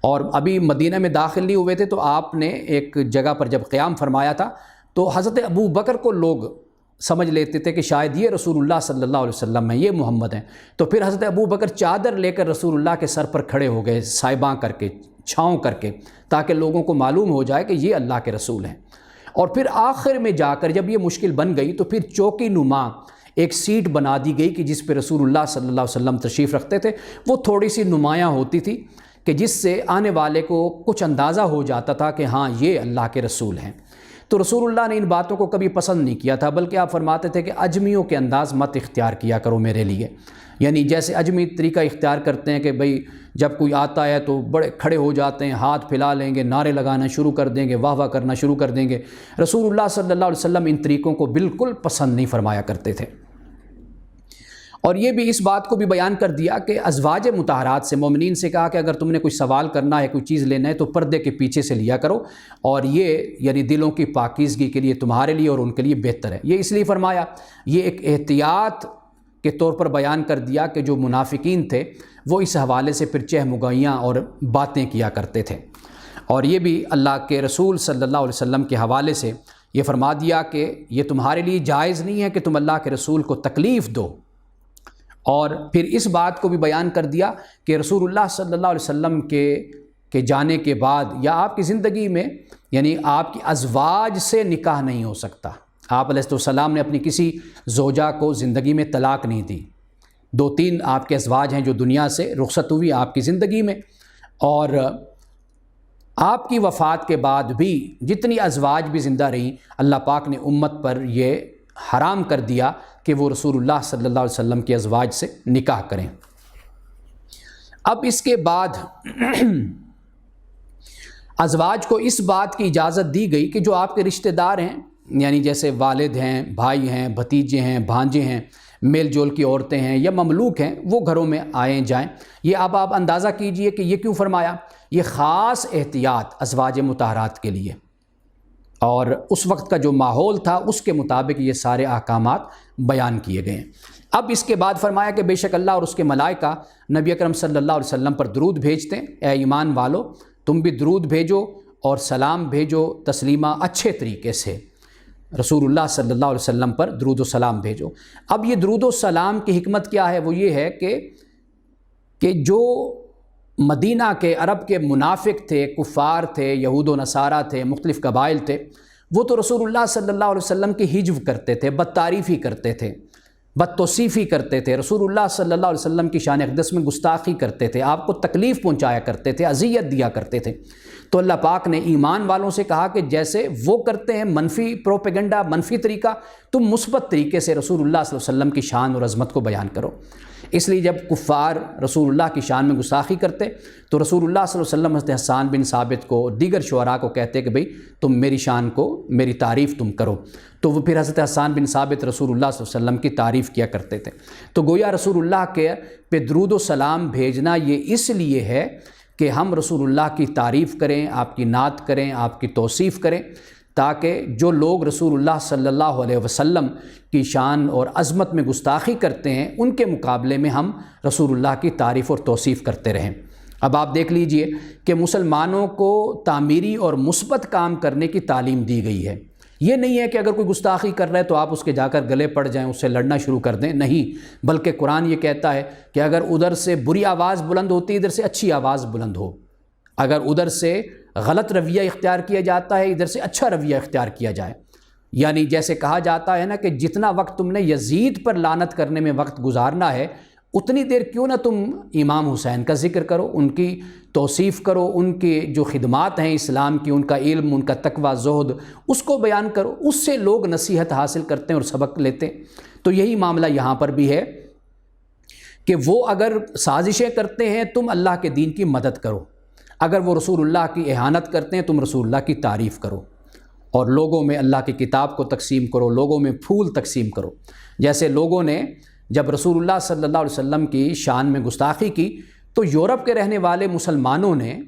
اور ابھی مدینہ میں داخل نہیں ہوئے تھے تو آپ نے ایک جگہ پر جب قیام فرمایا تھا تو حضرت ابو بکر کو لوگ سمجھ لیتے تھے کہ شاید یہ رسول اللہ صلی اللہ علیہ وسلم ہیں، یہ محمد ہیں، تو پھر حضرت ابو بکر چادر لے کر رسول اللہ کے سر پر کھڑے ہو گئے، سائباں کر کے، چھاؤں کر کے، تاکہ لوگوں کو معلوم ہو جائے کہ یہ اللہ کے رسول ہیں۔ اور پھر آخر میں جا کر جب یہ مشکل بن گئی تو پھر چوکی نما ایک سیٹ بنا دی گئی کہ جس پہ رسول اللہ صلی اللہ علیہ وسلم تشریف رکھتے تھے، وہ تھوڑی سی نمایاں ہوتی تھی کہ جس سے آنے والے کو کچھ اندازہ ہو جاتا تھا کہ ہاں یہ اللہ کے رسول ہیں۔ تو رسول اللہ نے ان باتوں کو کبھی پسند نہیں کیا تھا، بلکہ آپ فرماتے تھے کہ اجمیوں کے انداز مت اختیار کیا کرو میرے لیے، یعنی جیسے اجمی طریقہ اختیار کرتے ہیں کہ بھئی جب کوئی آتا ہے تو بڑے کھڑے ہو جاتے ہیں، ہاتھ پھیلا لیں گے، نعرے لگانا شروع کر دیں گے، واہ واہ کرنا شروع کر دیں گے۔ رسول اللہ صلی اللہ علیہ وسلم ان طریقوں کو بالکل پسند نہیں فرمایا کرتے تھے۔ اور یہ بھی اس بات کو بھی بیان کر دیا کہ ازواج مطہرات سے، مومنین سے کہا کہ اگر تم نے کوئی سوال کرنا ہے، کوئی چیز لینا ہے تو پردے کے پیچھے سے لیا کرو، اور یہ یعنی دلوں کی پاکیزگی کے لیے تمہارے لیے اور ان کے لیے بہتر ہے۔ یہ اس لیے فرمایا، یہ ایک احتیاط کے طور پر بیان کر دیا کہ جو منافقین تھے وہ اس حوالے سے پھر چہمگائیاں اور باتیں کیا کرتے تھے۔ اور یہ بھی اللہ کے رسول صلی اللہ علیہ وسلم کے حوالے سے یہ فرما دیا کہ یہ تمہارے لیے جائز نہیں ہے کہ تم اللہ کے رسول کو تکلیف دو۔ اور پھر اس بات کو بھی بیان کر دیا کہ رسول اللہ صلی اللہ علیہ وسلم کے جانے کے بعد یا آپ کی زندگی میں یعنی آپ کی ازواج سے نکاح نہیں ہو سکتا۔ آپ علیہ السلام نے اپنی کسی زوجہ کو زندگی میں طلاق نہیں دی۔ 2-3 آپ کے ازواج ہیں جو دنیا سے رخصت ہوئی آپ کی زندگی میں، اور آپ کی وفات کے بعد بھی جتنی ازواج بھی زندہ رہیں، اللہ پاک نے امت پر یہ حرام کر دیا کہ وہ رسول اللہ صلی اللہ علیہ وسلم کے ازواج سے نکاح کریں۔ اب اس کے بعد ازواج کو اس بات کی اجازت دی گئی کہ جو آپ کے رشتہ دار ہیں، یعنی جیسے والد ہیں، بھائی ہیں، بھتیجے ہیں، بھانجے ہیں، میل جول کی عورتیں ہیں یا مملوک ہیں، وہ گھروں میں آئیں جائیں۔ یہ اب آپ اندازہ کیجئے کہ یہ کیوں فرمایا، یہ خاص احتیاط ازواج مطہرات کے لیے، اور اس وقت کا جو ماحول تھا اس کے مطابق یہ سارے احکامات بیان کیے گئے ہیں۔ اب اس کے بعد فرمایا کہ بے شک اللہ اور اس کے ملائکہ نبی اکرم صلی اللہ علیہ وسلم پر درود بھیجتے ہیں۔ اے ایمان والو، تم بھی درود بھیجو اور سلام بھیجو تسلیمہ اچھے طریقے سے، رسول اللہ صلی اللہ علیہ وسلم پر درود و سلام بھیجو۔ اب یہ درود و سلام کی حکمت کیا ہے؟ وہ یہ ہے کہ جو مدینہ کے عرب کے منافق تھے، کفار تھے، یہود و نصارہ تھے، مختلف قبائل تھے، وہ تو رسول اللہ صلی اللہ علیہ وسلم کی ہجو کرتے تھے، بد تعریفی کرتے تھے، بد توصیفی کرتے تھے، رسول اللہ صلی اللہ علیہ وسلم کی شان اقدس میں گستاخی کرتے تھے، آپ کو تکلیف پہنچایا کرتے تھے، اذیت دیا کرتے تھے۔ تو اللہ پاک نے ایمان والوں سے کہا کہ جیسے وہ کرتے ہیں منفی پروپیگنڈا، منفی طریقہ، تم مثبت طریقے سے رسول اللہ صلی اللہ علیہ وسلم کی شان اور عظمت کو بیان کرو۔ اس لیے جب کفار رسول اللہ کی شان میں گستاخی کرتے تو رسول اللہ صلی اللہ علیہ وسلم حضرت حسان بن ثابت کو، دیگر شعراء کو کہتے کہ بھئی تم میری شان کو، میری تعریف تم کرو، تو وہ پھر حضرت حسان بن ثابت رسول اللہ صلی اللہ علیہ وسلم کی تعریف کیا کرتے تھے۔ تو گویا رسول اللہ کے پہ درود و سلام بھیجنا یہ اس لیے ہے کہ ہم رسول اللہ کی تعریف کریں، آپ کی نعت کریں، آپ کی توصیف کریں، تاکہ جو لوگ رسول اللہ صلی اللہ علیہ وسلم کی شان اور عظمت میں گستاخی کرتے ہیں ان کے مقابلے میں ہم رسول اللہ کی تعریف اور توصیف کرتے رہیں۔ اب آپ دیکھ لیجئے کہ مسلمانوں کو تعمیری اور مثبت کام کرنے کی تعلیم دی گئی ہے۔ یہ نہیں ہے کہ اگر کوئی گستاخی کر رہا ہے تو آپ اس کے جا کر گلے پڑ جائیں، اس سے لڑنا شروع کر دیں، نہیں، بلکہ قرآن یہ کہتا ہے کہ اگر ادھر سے بری آواز بلند ہوتی ہے ادھر سے اچھی آواز بلند ہو، اگر ادھر سے غلط رویہ اختیار کیا جاتا ہے ادھر سے اچھا رویہ اختیار کیا جائے۔ یعنی جیسے کہا جاتا ہے نا کہ جتنا وقت تم نے یزید پر لعنت کرنے میں وقت گزارنا ہے اتنی دیر کیوں نہ تم امام حسین کا ذکر کرو، ان کی توصیف کرو، ان کی جو خدمات ہیں اسلام کی، ان کا علم، ان کا تقوی، زہد، اس کو بیان کرو، اس سے لوگ نصیحت حاصل کرتے ہیں اور سبق لیتے ہیں۔ تو یہی معاملہ یہاں پر بھی ہے کہ وہ اگر سازشیں کرتے ہیں تم اللہ کے دین کی مدد کرو، اگر وہ رسول اللہ کی اہانت کرتے ہیں تم رسول اللہ کی تعریف کرو، اور لوگوں میں اللہ کی کتاب کو تقسیم کرو، لوگوں میں پھول تقسیم کرو۔ جیسے لوگوں نے جب رسول اللہ صلی اللہ علیہ وسلم کی شان میں گستاخی کی تو یورپ کے رہنے والے مسلمانوں نے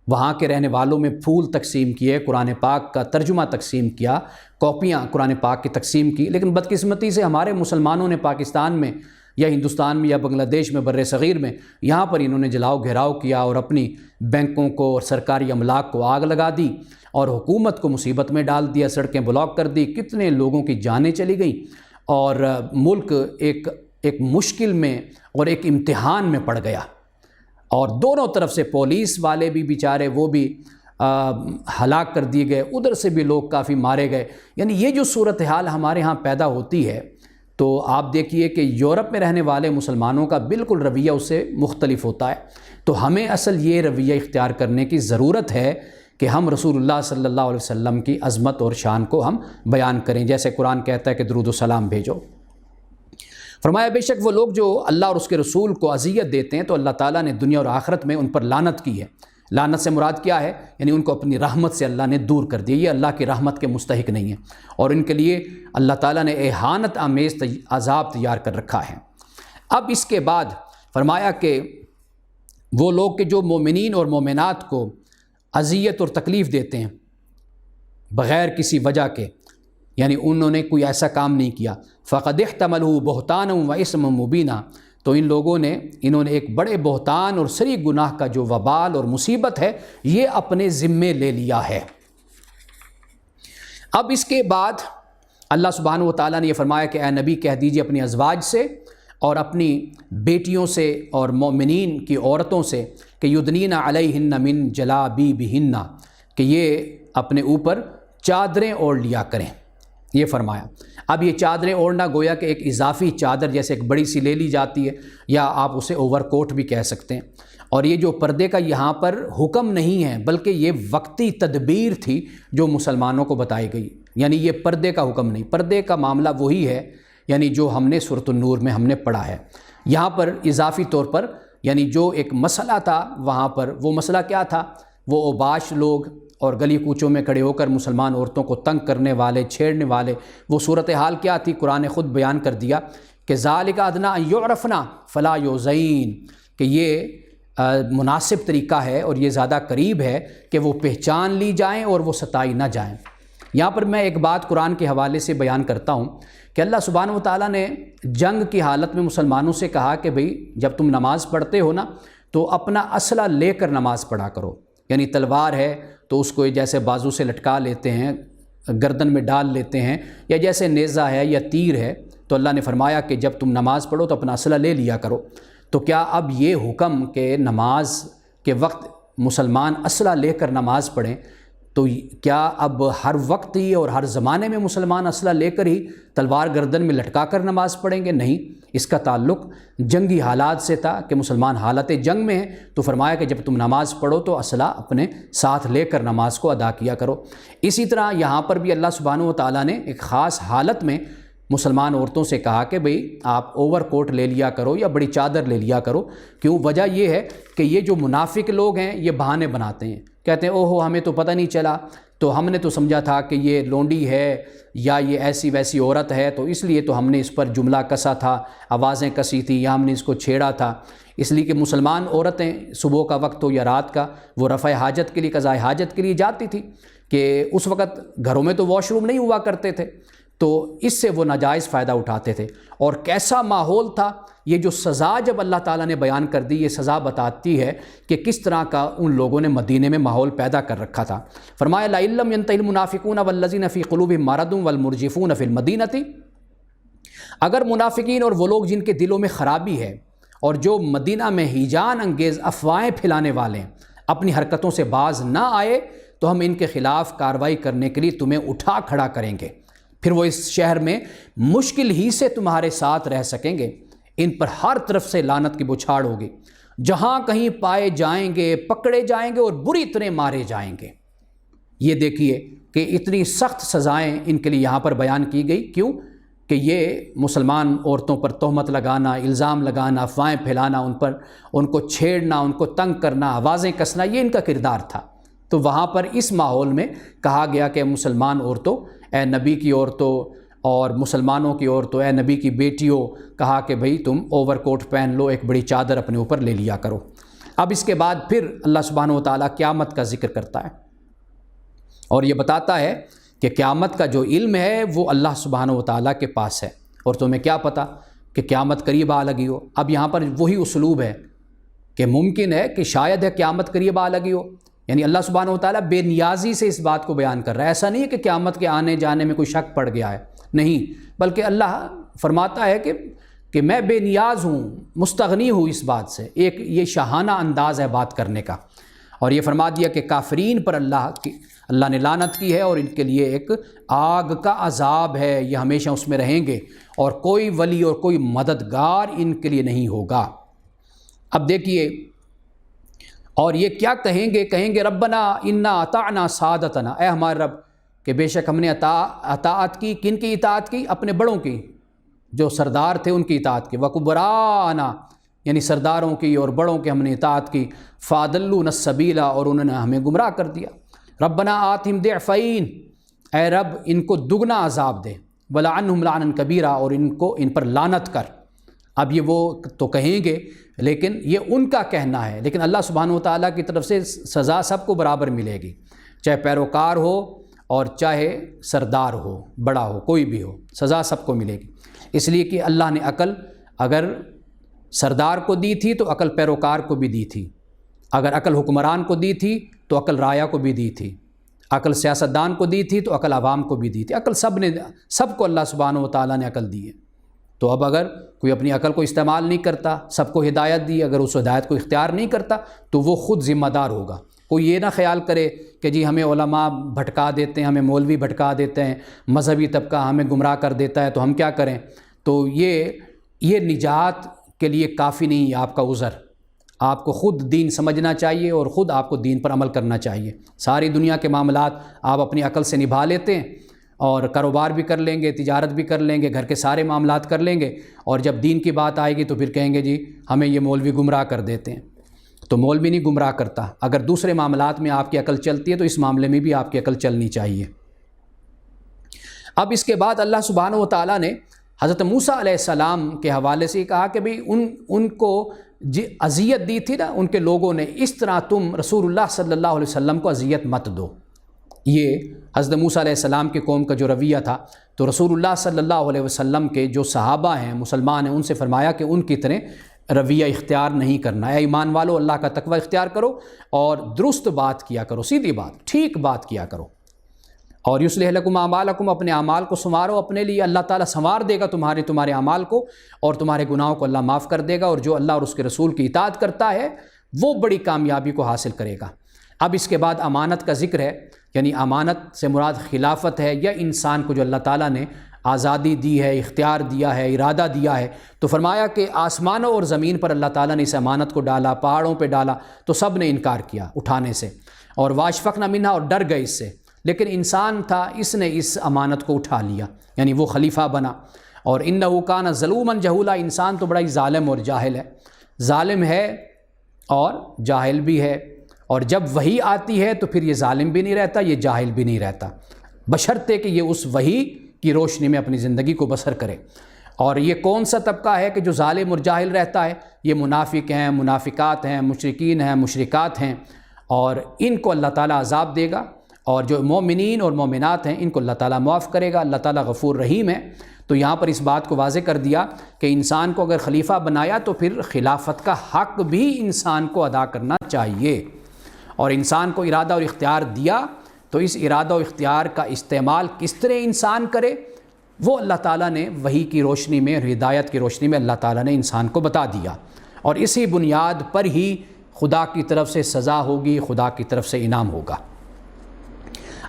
وہاں کے رہنے والوں میں پھول تقسیم کیے، قرآن پاک کا ترجمہ تقسیم کیا، کاپیاں قرآن پاک کی تقسیم کی، لیکن بدقسمتی سے ہمارے مسلمانوں نے پاکستان میں یا ہندوستان میں یا بنگلہ دیش میں بر صغیر میں یہاں پر انہوں نے جلاؤ گھیراؤ کیا اور اپنی بینکوں کو اور سرکاری املاک کو آگ لگا دی اور حکومت کو مصیبت میں ڈال دیا، سڑکیں بلاک کر دی، کتنے لوگوں کی جانیں چلی گئیں اور ملک ایک مشکل میں اور ایک امتحان میں پڑ گیا۔ اور دونوں طرف سے پولیس والے بھی بیچارے وہ بھی ہلاک کر دیے گئے، ادھر سے بھی لوگ کافی مارے گئے۔ یعنی یہ جو صورتحال ہمارے ہاں پیدا ہوتی ہے تو آپ دیکھیے کہ یورپ میں رہنے والے مسلمانوں کا بالکل رویہ اس سے مختلف ہوتا ہے۔ تو ہمیں اصل یہ رویہ اختیار کرنے کی ضرورت ہے کہ ہم رسول اللہ صلی اللہ علیہ وسلم کی عظمت اور شان کو ہم بیان کریں، جیسے قرآن کہتا ہے کہ درود و سلام بھیجو۔ فرمایا بے شک وہ لوگ جو اللہ اور اس کے رسول کو اذیت دیتے ہیں تو اللہ تعالیٰ نے دنیا اور آخرت میں ان پر لعنت کی ہے۔ لعنت سے مراد کیا ہے؟ یعنی ان کو اپنی رحمت سے اللہ نے دور کر دیا، یہ اللہ کی رحمت کے مستحق نہیں ہیں اور ان کے لیے اللہ تعالیٰ نے اہانت آمیز عذاب تیار کر رکھا ہے۔ اب اس کے بعد فرمایا کہ وہ لوگ کہ جو مومنین اور مومنات کو اذیت اور تکلیف دیتے ہیں بغیر کسی وجہ کے، یعنی انہوں نے کوئی ایسا کام نہیں کیا، فقد احتملوا بہتانا و اثما مبینا، تو انہوں نے ایک بڑے بہتان اور سری گناہ کا جو وبال اور مصیبت ہے یہ اپنے ذمے لے لیا ہے۔ اب اس کے بعد اللہ سبحانہ و تعالیٰ نے یہ فرمایا کہ اے نبی کہہ دیجئے اپنی ازواج سے اور اپنی بیٹیوں سے اور مومنین کی عورتوں سے کہ یدنین علیہن من جلابیبہن، کہ یہ اپنے اوپر چادریں اوڑھ لیا کریں، یہ فرمایا۔ اب یہ چادریں اوڑھنا گویا کہ ایک اضافی چادر جیسے ایک بڑی سی لے لی جاتی ہے، یا آپ اسے اوور کوٹ بھی کہہ سکتے ہیں۔ اور یہ جو پردے کا یہاں پر حکم نہیں ہے بلکہ یہ وقتی تدبیر تھی جو مسلمانوں کو بتائی گئی، یعنی یہ پردے کا حکم نہیں، پردے کا معاملہ وہی ہے یعنی جو ہم نے سورۃ النور میں ہم نے پڑھا ہے۔ یہاں پر اضافی طور پر یعنی جو ایک مسئلہ تھا وہاں پر، وہ مسئلہ کیا تھا؟ وہ اوباش لوگ اور گلی کوچوں میں کھڑے ہو کر مسلمان عورتوں کو تنگ کرنے والے، چھیڑنے والے، وہ صورتحال کیا تھی؟ قرآن خود بیان کر دیا کہ ذالک ادنیٰ ان یعرفن فلا یؤذین، کہ یہ مناسب طریقہ ہے اور یہ زیادہ قریب ہے کہ وہ پہچان لی جائیں اور وہ ستائی نہ جائیں۔ یہاں پر میں ایک بات قرآن کے حوالے سے بیان کرتا ہوں کہ اللہ سبحانہ و تعالیٰ نے جنگ کی حالت میں مسلمانوں سے کہا کہ بھئی جب تم نماز پڑھتے ہو نا تو اپنا اسلحہ لے کر نماز پڑھا کرو، یعنی تلوار ہے تو اس کو جیسے بازو سے لٹکا لیتے ہیں، گردن میں ڈال لیتے ہیں، یا جیسے نیزہ ہے یا تیر ہے، تو اللہ نے فرمایا کہ جب تم نماز پڑھو تو اپنا اسلحہ لے لیا کرو۔ تو کیا اب یہ حکم کہ نماز کے وقت مسلمان اسلحہ لے کر نماز پڑھیں، تو کیا اب ہر وقت ہی اور ہر زمانے میں مسلمان اسلحہ لے کر ہی تلوار گردن میں لٹکا کر نماز پڑھیں گے؟ نہیں، اس کا تعلق جنگی حالات سے تھا کہ مسلمان حالت جنگ میں ہیں، تو فرمایا کہ جب تم نماز پڑھو تو اسلحہ اپنے ساتھ لے کر نماز کو ادا کیا کرو۔ اسی طرح یہاں پر بھی اللہ سبحانہ و تعالیٰ نے ایک خاص حالت میں مسلمان عورتوں سے کہا کہ بھئی آپ اوور کوٹ لے لیا کرو یا بڑی چادر لے لیا کرو۔ کیوں؟ وجہ یہ ہے کہ یہ جو منافق لوگ ہیں یہ بہانے بناتے ہیں، کہتے ہیں اوہو ہمیں تو پتہ نہیں چلا، تو ہم نے تو سمجھا تھا کہ یہ لونڈی ہے یا یہ ایسی ویسی عورت ہے، تو اس لیے تو ہم نے اس پر جملہ کسا تھا، آوازیں کسی تھیں یا ہم نے اس کو چھیڑا تھا۔ اس لیے کہ مسلمان عورتیں صبح کا وقت ہو یا رات کا وہ رفع حاجت کے لیے، قضاء حاجت کے لیے جاتی تھی، کہ اس وقت گھروں میں تو واش روم نہیں ہوا کرتے تھے، تو اس سے وہ ناجائز فائدہ اٹھاتے تھے۔ اور کیسا ماحول تھا، یہ جو سزا جب اللہ تعالیٰ نے بیان کر دی، یہ سزا بتاتی ہے کہ کس طرح کا ان لوگوں نے مدینے میں ماحول پیدا کر رکھا تھا۔ فرمایا لَئِن لَّمْ يَنْتَهِ الْمُنَافِقُونَ وَالَّذِينَ فِي قُلُوبِهِم مَّرَضٌ وَالْمُرْجِفُونَ فِي الْمَدِينَةِ، اگر منافقین اور وہ لوگ جن کے دلوں میں خرابی ہے اور جو مدینہ میں ہیجان انگیز افواہیں پھیلانے والے ہیں اپنی حرکتوں سے باز نہ آئے تو ہم ان کے خلاف کارروائی کرنے کے لیے تمہیں اٹھا کھڑا کریں گے، پھر وہ اس شہر میں مشکل ہی سے تمہارے ساتھ رہ سکیں گے۔ ان پر ہر طرف سے لعنت کی بچھاڑ ہوگی، جہاں کہیں پائے جائیں گے پکڑے جائیں گے اور بری طرح مارے جائیں گے۔ یہ دیکھیے کہ اتنی سخت سزائیں ان کے لیے یہاں پر بیان کی گئی، کیوں کہ یہ مسلمان عورتوں پر تہمت لگانا، الزام لگانا، افواہیں پھیلانا، ان کو چھیڑنا، ان کو تنگ کرنا، آوازیں کسنا، یہ ان کا کردار تھا۔ تو وہاں پر اس ماحول میں کہا گیا کہ مسلمان عورتوں، اے نبی کی عورتوں اور مسلمانوں کی عورتوں اے نبی کی بیٹیوں کہا کہ بھئی تم اوور کوٹ پہن لو، ایک بڑی چادر اپنے اوپر لے لیا کرو۔ اب اس کے بعد پھر اللہ سبحانہ و تعالیٰ قیامت کا ذکر کرتا ہے اور یہ بتاتا ہے کہ قیامت کا جو علم ہے وہ اللہ سبحانہ و تعالیٰ کے پاس ہے، اور تمہیں کیا پتہ کہ قیامت قریب آ لگی ہو۔ اب یہاں پر وہی اسلوب ہے کہ ممکن ہے کہ شاید ہے قیامت قریب آ لگی ہو، یعنی اللہ سبحانہ و تعالیٰ بے نیازی سے اس بات کو بیان کر رہا ہے۔ ایسا نہیں ہے کہ قیامت کے آنے جانے میں کوئی شک پڑ گیا ہے، نہیں، بلکہ اللہ فرماتا ہے کہ میں بے نیاز ہوں، مستغنی ہوں اس بات سے۔ ایک یہ شاہانہ انداز ہے بات کرنے کا، اور یہ فرما دیا کہ کافرین پر اللہ نے لعنت کی ہے اور ان کے لیے ایک آگ کا عذاب ہے، یہ ہمیشہ اس میں رہیں گے، اور کوئی ولی اور کوئی مددگار ان کے لیے نہیں ہوگا۔ اب دیکھیے، اور یہ کیا کہیں گے ربنا انا اطعنا سادتنا، اے ہمارے رب کہ بے شک ہم نے اطاعت کی، کن کی اطاعت کی؟ اپنے بڑوں کی، جو سردار تھے ان کی اطاعت کی، وکبرانا یعنی سرداروں کی اور بڑوں کی ہم نے اطاعت کی، فاضلونا السبیلا اور انہوں نے ہمیں گمراہ کر دیا۔ ربنا آتہم ضعفین، اے رب ان کو دگنا عذاب دے، ولعنہم لعنا کبیرا اور ان پر لعنت کر۔ اب یہ وہ تو کہیں گے، لیکن یہ ان کا کہنا ہے، لیکن اللہ سبحانہ و تعالیٰ کی طرف سے سزا سب کو برابر ملے گی، چاہے پیروکار ہو اور چاہے سردار ہو، بڑا ہو، کوئی بھی ہو، سزا سب کو ملے گی۔ اس لیے کہ اللہ نے عقل اگر سردار کو دی تھی تو عقل پیروکار کو بھی دی تھی، اگر عقل حکمران کو دی تھی تو عقل رایا کو بھی دی تھی، عقل سیاستدان کو دی تھی تو عقل عوام کو بھی دی تھی، عقل سب کو اللہ سبحانہ و تعالیٰ نے عقل دی ہے۔ تو اب اگر کوئی اپنی عقل کو استعمال نہیں کرتا، سب کو ہدایت دی، اگر اس ہدایت کو اختیار نہیں کرتا تو وہ خود ذمہ دار ہوگا۔ کوئی یہ نہ خیال کرے کہ جی ہمیں علماء بھٹکا دیتے ہیں، ہمیں مولوی بھٹکا دیتے ہیں، مذہبی طبقہ ہمیں گمراہ کر دیتا ہے تو ہم کیا کریں؟ تو یہ نجات کے لیے کافی نہیں ہے آپ کا عذر۔ آپ کو خود دین سمجھنا چاہیے اور خود آپ کو دین پر عمل کرنا چاہیے۔ ساری دنیا کے معاملات آپ اپنی عقل سے نبھا لیتے ہیں، اور کاروبار بھی کر لیں گے، تجارت بھی کر لیں گے، گھر کے سارے معاملات کر لیں گے، اور جب دین کی بات آئے گی تو پھر کہیں گے جی ہمیں یہ مولوی گمراہ کر دیتے ہیں۔ تو مولوی نہیں گمراہ کرتا، اگر دوسرے معاملات میں آپ کی عقل چلتی ہے تو اس معاملے میں بھی آپ کی عقل چلنی چاہیے۔ اب اس کے بعد اللہ سبحانہ و تعالیٰ نے حضرت موسیٰ علیہ السلام کے حوالے سے کہا کہ بھئی ان کو اذیت دی تھی نا ان کے لوگوں نے، اس طرح تم رسول اللہ صلی اللہ علیہ وسلم کو اذیت مت دو۔ یہ حضرت موسیٰ علیہ السلام کی قوم کا جو رویہ تھا، تو رسول اللہ صلی اللہ علیہ وسلم کے جو صحابہ ہیں، مسلمان ہیں، ان سے فرمایا کہ ان کی طرح رویہ اختیار نہیں کرنا۔ اے ایمان والو، اللہ کا تقوی اختیار کرو اور درست بات کیا کرو، سیدھی بات، ٹھیک بات کیا کرو، اور یصلح لکم اعمالکم، اپنے اعمال کو سنوارو، اپنے لیے اللہ تعالیٰ سنوار دے گا تمہارے اعمال کو، اور تمہارے گناہوں کو اللہ معاف کر دے گا، اور جو اللہ اور اس کے رسول کی اطاعت کرتا ہے وہ بڑی کامیابی کو حاصل کرے گا۔ اب اس کے بعد امانت کا ذکر ہے، یعنی امانت سے مراد خلافت ہے، یا انسان کو جو اللہ تعالیٰ نے آزادی دی ہے، اختیار دیا ہے، ارادہ دیا ہے۔ تو فرمایا کہ آسمانوں اور زمین پر اللہ تعالیٰ نے اس امانت کو ڈالا، پہاڑوں پہ ڈالا تو سب نے انکار کیا اٹھانے سے، اور واشفقنا منہا، اور ڈر گئے اس سے، لیکن انسان تھا، اس نے اس امانت کو اٹھا لیا، یعنی وہ خلیفہ بنا۔ اور انہ کان ظلوما جہولا، انسان تو بڑا ہی ظالم اور جاہل ہے، ظالم ہے اور جاہل بھی ہے، اور جب وحی آتی ہے تو پھر یہ ظالم بھی نہیں رہتا، یہ جاہل بھی نہیں رہتا، بشرطے کہ یہ اس وحی کی روشنی میں اپنی زندگی کو بسر کرے۔ اور یہ کون سا طبقہ ہے کہ جو ظالم اور جاہل رہتا ہے؟ یہ منافق ہیں، منافقات ہیں، مشرکین ہیں، مشرکات ہیں، اور ان کو اللہ تعالیٰ عذاب دے گا، اور جو مومنین اور مومنات ہیں ان کو اللہ تعالیٰ معاف کرے گا۔ اللہ تعالیٰ غفور رحیم ہے۔ تو یہاں پر اس بات کو واضح کر دیا کہ انسان کو اگر خلیفہ بنایا تو پھر خلافت کا حق بھی انسان کو ادا کرنا چاہیے، اور انسان کو ارادہ اور اختیار دیا تو اس ارادہ و اختیار کا استعمال کس طرح انسان کرے وہ اللہ تعالیٰ نے وحی کی روشنی میں اور ہدایت کی روشنی میں اللہ تعالیٰ نے انسان کو بتا دیا، اور اسی بنیاد پر ہی خدا کی طرف سے سزا ہوگی، خدا کی طرف سے انعام ہوگا۔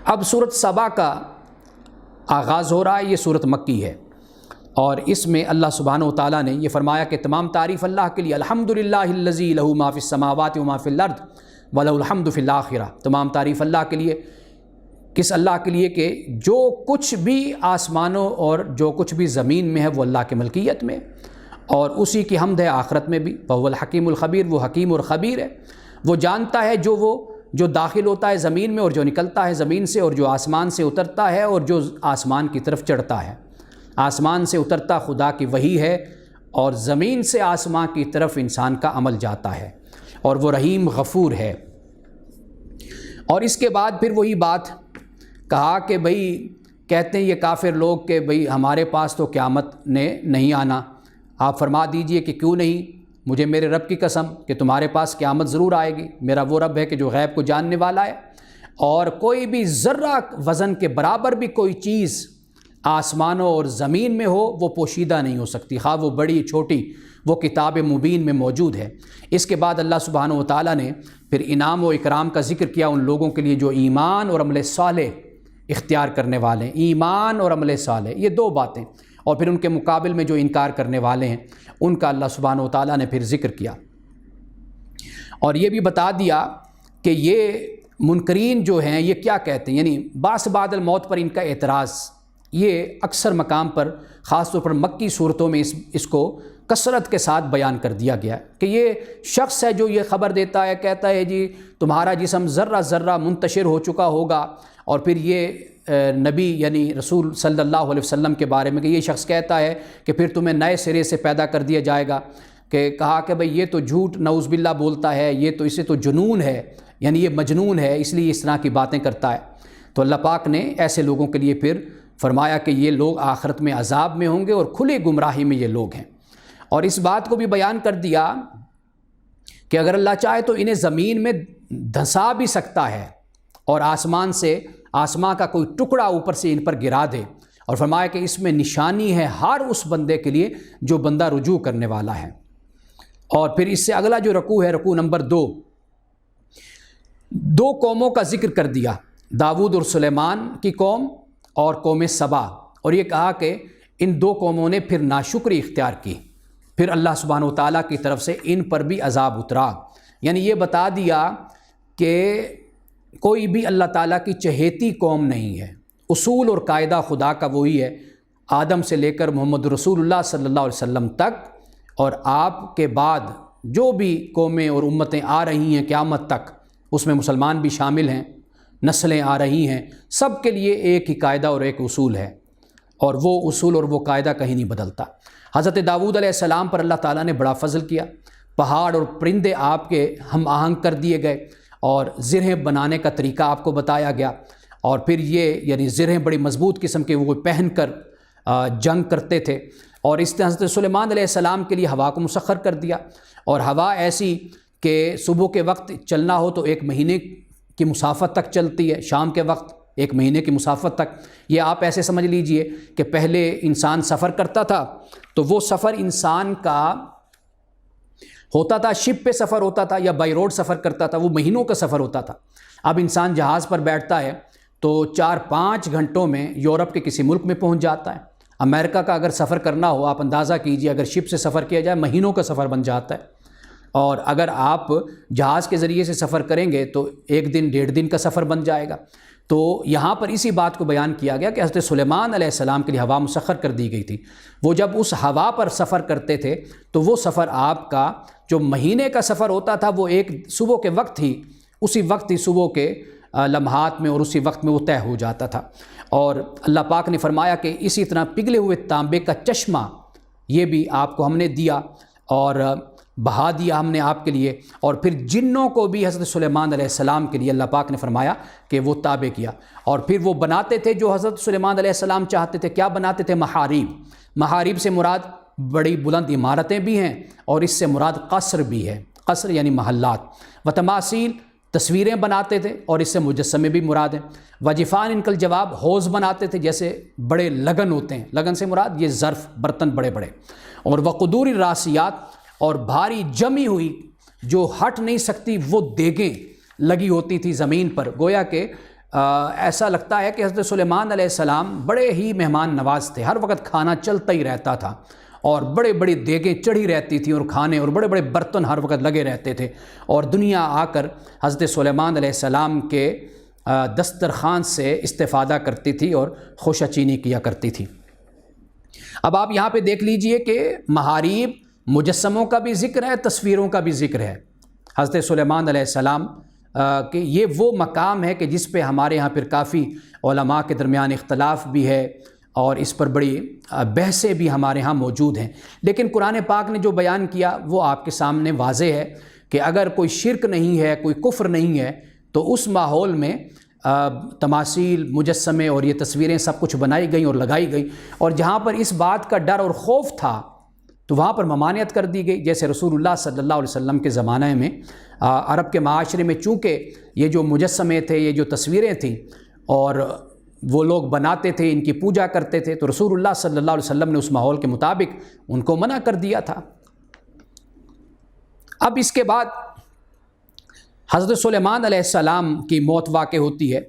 اب سورۃ سبا کا آغاز ہو رہا ہے، یہ سورۃ مکی ہے، اور اس میں اللہ سبحانہ و تعالیٰ نے یہ فرمایا کہ تمام تعریف اللہ کے لیے، الحمدللہ الذی لہ ما فی السماوات و ما فی الارض ولہ الحمد فی الآخرہ، تمام تعریف اللہ کے لیے، کس اللہ کے لیے کہ جو کچھ بھی آسمانوں اور جو کچھ بھی زمین میں ہے وہ اللہ کے ملکیت میں، اور اسی کی حمد ہے آخرت میں بھی، وہو الحکیم الخبیر، وہ حکیم اور خبیر ہے، وہ جانتا ہے جو داخل ہوتا ہے زمین میں اور جو نکلتا ہے زمین سے، اور جو آسمان سے اترتا ہے اور جو آسمان کی طرف چڑھتا ہے۔ آسمان سے اترتا خدا کی وحی ہے اور زمین سے آسمان کی طرف انسان کا عمل جاتا ہے، اور وہ رحیم غفور ہے۔ اور اس کے بعد پھر وہی بات کہا کہ بھئی کہتے ہیں یہ کافر لوگ کہ بھئی ہمارے پاس تو قیامت نے نہیں آنا، آپ فرما دیجئے کہ کیوں نہیں؟ مجھے میرے رب کی قسم کہ تمہارے پاس قیامت ضرور آئے گی۔ میرا وہ رب ہے کہ جو غیب کو جاننے والا ہے، اور کوئی بھی ذرہ وزن کے برابر بھی کوئی چیز آسمانوں اور زمین میں ہو وہ پوشیدہ نہیں ہو سکتی، خواہ وہ بڑی چھوٹی، وہ کتاب مبین میں موجود ہے۔ اس کے بعد اللہ سبحانہ و تعالیٰ نے پھر انعام و اکرام کا ذکر کیا ان لوگوں کے لیے جو ایمان اور عمل صالح اختیار کرنے والے ہیں۔ ایمان اور عمل صالح، یہ دو باتیں، اور پھر ان کے مقابل میں جو انکار کرنے والے ہیں ان کا اللہ سبحانہ و تعالیٰ نے پھر ذکر کیا، اور یہ بھی بتا دیا کہ یہ منکرین جو ہیں یہ کیا کہتے ہیں، یعنی بعث بعد الموت پر ان کا اعتراض، یہ اکثر مقام پر خاص طور پر مکی صورتوں میں اس کو کثرت کے ساتھ بیان کر دیا گیا کہ یہ شخص ہے جو یہ خبر دیتا ہے، کہتا ہے جی تمہارا جسم ذرہ ذرہ منتشر ہو چکا ہوگا، اور پھر یہ نبی یعنی رسول صلی اللہ علیہ وسلم کے بارے میں کہ یہ شخص کہتا ہے کہ پھر تمہیں نئے سرے سے پیدا کر دیا جائے گا، کہ کہا کہ بھئی یہ تو جھوٹ نعوذ باللہ بولتا ہے، یہ تو اسے تو جنون ہے، یعنی یہ مجنون ہے، اس لیے اس طرح کی باتیں کرتا ہے۔ تو اللہ پاک نے ایسے لوگوں کے لیے پھر فرمایا کہ یہ لوگ آخرت میں عذاب میں ہوں گے اور کھلی گمراہی میں یہ لوگ ہیں، اور اس بات کو بھی بیان کر دیا کہ اگر اللہ چاہے تو انہیں زمین میں دھنسا بھی سکتا ہے اور آسمان کا کوئی ٹکڑا اوپر سے ان پر گرا دے، اور فرمایا کہ اس میں نشانی ہے ہر اس بندے کے لیے جو بندہ رجوع کرنے والا ہے۔ اور پھر اس سے اگلا جو رکوع ہے، رکوع نمبر 2، دو قوموں کا ذکر کر دیا، داؤد اور سلیمان کی قوم اور قوم سبا، اور یہ کہا کہ ان دو قوموں نے پھر ناشکری اختیار کی، پھر اللہ سبحانہ و تعالیٰ کی طرف سے ان پر بھی عذاب اترا، یعنی یہ بتا دیا کہ کوئی بھی اللہ تعالیٰ کی چہیتی قوم نہیں ہے، اصول اور قاعدہ خدا کا وہی ہے، آدم سے لے کر محمد رسول اللہ صلی اللہ علیہ وسلم تک، اور آپ کے بعد جو بھی قومیں اور امتیں آ رہی ہیں قیامت تک، اس میں مسلمان بھی شامل ہیں، نسلیں آ رہی ہیں، سب کے لیے ایک ہی قاعدہ اور ایک اصول ہے، اور وہ اصول اور وہ قاعدہ کہیں نہیں بدلتا۔ حضرت داؤد علیہ السلام پر اللہ تعالیٰ نے بڑا فضل کیا، پہاڑ اور پرندے آپ کے ہم آہنگ کر دیے گئے، اور زرہیں بنانے کا طریقہ آپ کو بتایا گیا، اور پھر یہ یعنی زرہیں بڑی مضبوط قسم کے وہ پہن کر جنگ کرتے تھے، اور اس طرح حضرت سلیمان علیہ السلام کے لیے ہوا کو مسخر کر دیا، اور ہوا ایسی کہ صبح کے وقت چلنا ہو تو 1 مہینے کی مسافت تک چلتی ہے، شام کے وقت 1 مہینے کی مسافت تک۔ یہ آپ ایسے سمجھ لیجئے کہ پہلے انسان سفر کرتا تھا تو وہ سفر انسان کا ہوتا تھا، شپ پہ سفر ہوتا تھا یا بائی روڈ سفر کرتا تھا، وہ مہینوں کا سفر ہوتا تھا۔ اب انسان جہاز پر بیٹھتا ہے تو 4-5 گھنٹوں میں یورپ کے کسی ملک میں پہنچ جاتا ہے۔ امریکہ کا اگر سفر کرنا ہو، آپ اندازہ کیجئے اگر شپ سے سفر کیا جائے مہینوں کا سفر بن جاتا ہے، اور اگر آپ جہاز کے ذریعے سے سفر کریں گے تو 1 دن 1.5 دن کا سفر بن جائے گا۔ تو یہاں پر اسی بات کو بیان کیا گیا کہ حضرت سلیمان علیہ السلام کے لیے ہوا مسخر کر دی گئی تھی، وہ جب اس ہوا پر سفر کرتے تھے تو وہ سفر آپ کا جو مہینے کا سفر ہوتا تھا وہ ایک صبح کے وقت ہی، اسی وقت ہی صبح کے لمحات میں اور اسی وقت میں وہ طے ہو جاتا تھا۔ اور اللہ پاک نے فرمایا کہ اسی طرح پگھلے ہوئے تانبے کا چشمہ یہ بھی آپ کو ہم نے دیا اور بہا دیا ہم نے آپ کے لیے، اور پھر جنوں کو بھی حضرت سلیمان علیہ السلام کے لیے اللہ پاک نے فرمایا کہ وہ تابع کیا، اور پھر وہ بناتے تھے جو حضرت سلیمان علیہ السلام چاہتے تھے۔ کیا بناتے تھے؟ محاریب۔ محاریب سے مراد بڑی بلند عمارتیں بھی ہیں، اور اس سے مراد قصر بھی ہے، قصر یعنی محلات، و تماثیل، تصویریں بناتے تھے، اور اس سے مجسمے بھی مراد ہیں۔ وجفان ان کل جواب، حوض بناتے تھے جیسے بڑے لگن ہوتے ہیں، لگن سے مراد یہ ظرف، برتن بڑے بڑے، اور وقدور الراسیات، اور بھاری جمی ہوئی جو ہٹ نہیں سکتی وہ دیگیں لگی ہوتی تھی زمین پر، گویا کہ ایسا لگتا ہے کہ حضرت سلیمان علیہ السلام بڑے ہی مہمان نواز تھے، ہر وقت کھانا چلتا ہی رہتا تھا، اور بڑے بڑی دیگیں چڑھی رہتی تھیں اور کھانے اور بڑے بڑے برتن ہر وقت لگے رہتے تھے، اور دنیا آ کر حضرت سلیمان علیہ السلام کے دسترخوان سے استفادہ کرتی تھی اور خوش اچینی کیا کرتی تھی۔ اب آپ یہاں پہ دیکھ لیجئے کہ محاریب، مجسموں کا بھی ذکر ہے، تصویروں کا بھی ذکر ہے حضرت سلیمان علیہ السلام کہ یہ وہ مقام ہے کہ جس پہ ہمارے ہاں پھر کافی علماء کے درمیان اختلاف بھی ہے، اور اس پر بڑی بحثیں بھی ہمارے ہاں موجود ہیں، لیکن قرآن پاک نے جو بیان کیا وہ آپ کے سامنے واضح ہے کہ اگر کوئی شرک نہیں ہے، کوئی کفر نہیں ہے، تو اس ماحول میں تماثیل، مجسمے اور یہ تصویریں سب کچھ بنائی گئیں اور لگائی گئی، اور جہاں پر اس بات کا ڈر اور خوف تھا تو وہاں پر ممانعت کر دی گئی۔ جیسے رسول اللہ صلی اللہ علیہ وسلم کے زمانے میں عرب کے معاشرے میں چونکہ یہ جو مجسمے تھے، یہ جو تصویریں تھیں اور وہ لوگ بناتے تھے، ان کی پوجا کرتے تھے، تو رسول اللہ صلی اللہ علیہ وسلم نے اس ماحول کے مطابق ان کو منع کر دیا تھا۔ اب اس کے بعد حضرت سلیمان علیہ السلام کی موت واقع ہوتی ہے،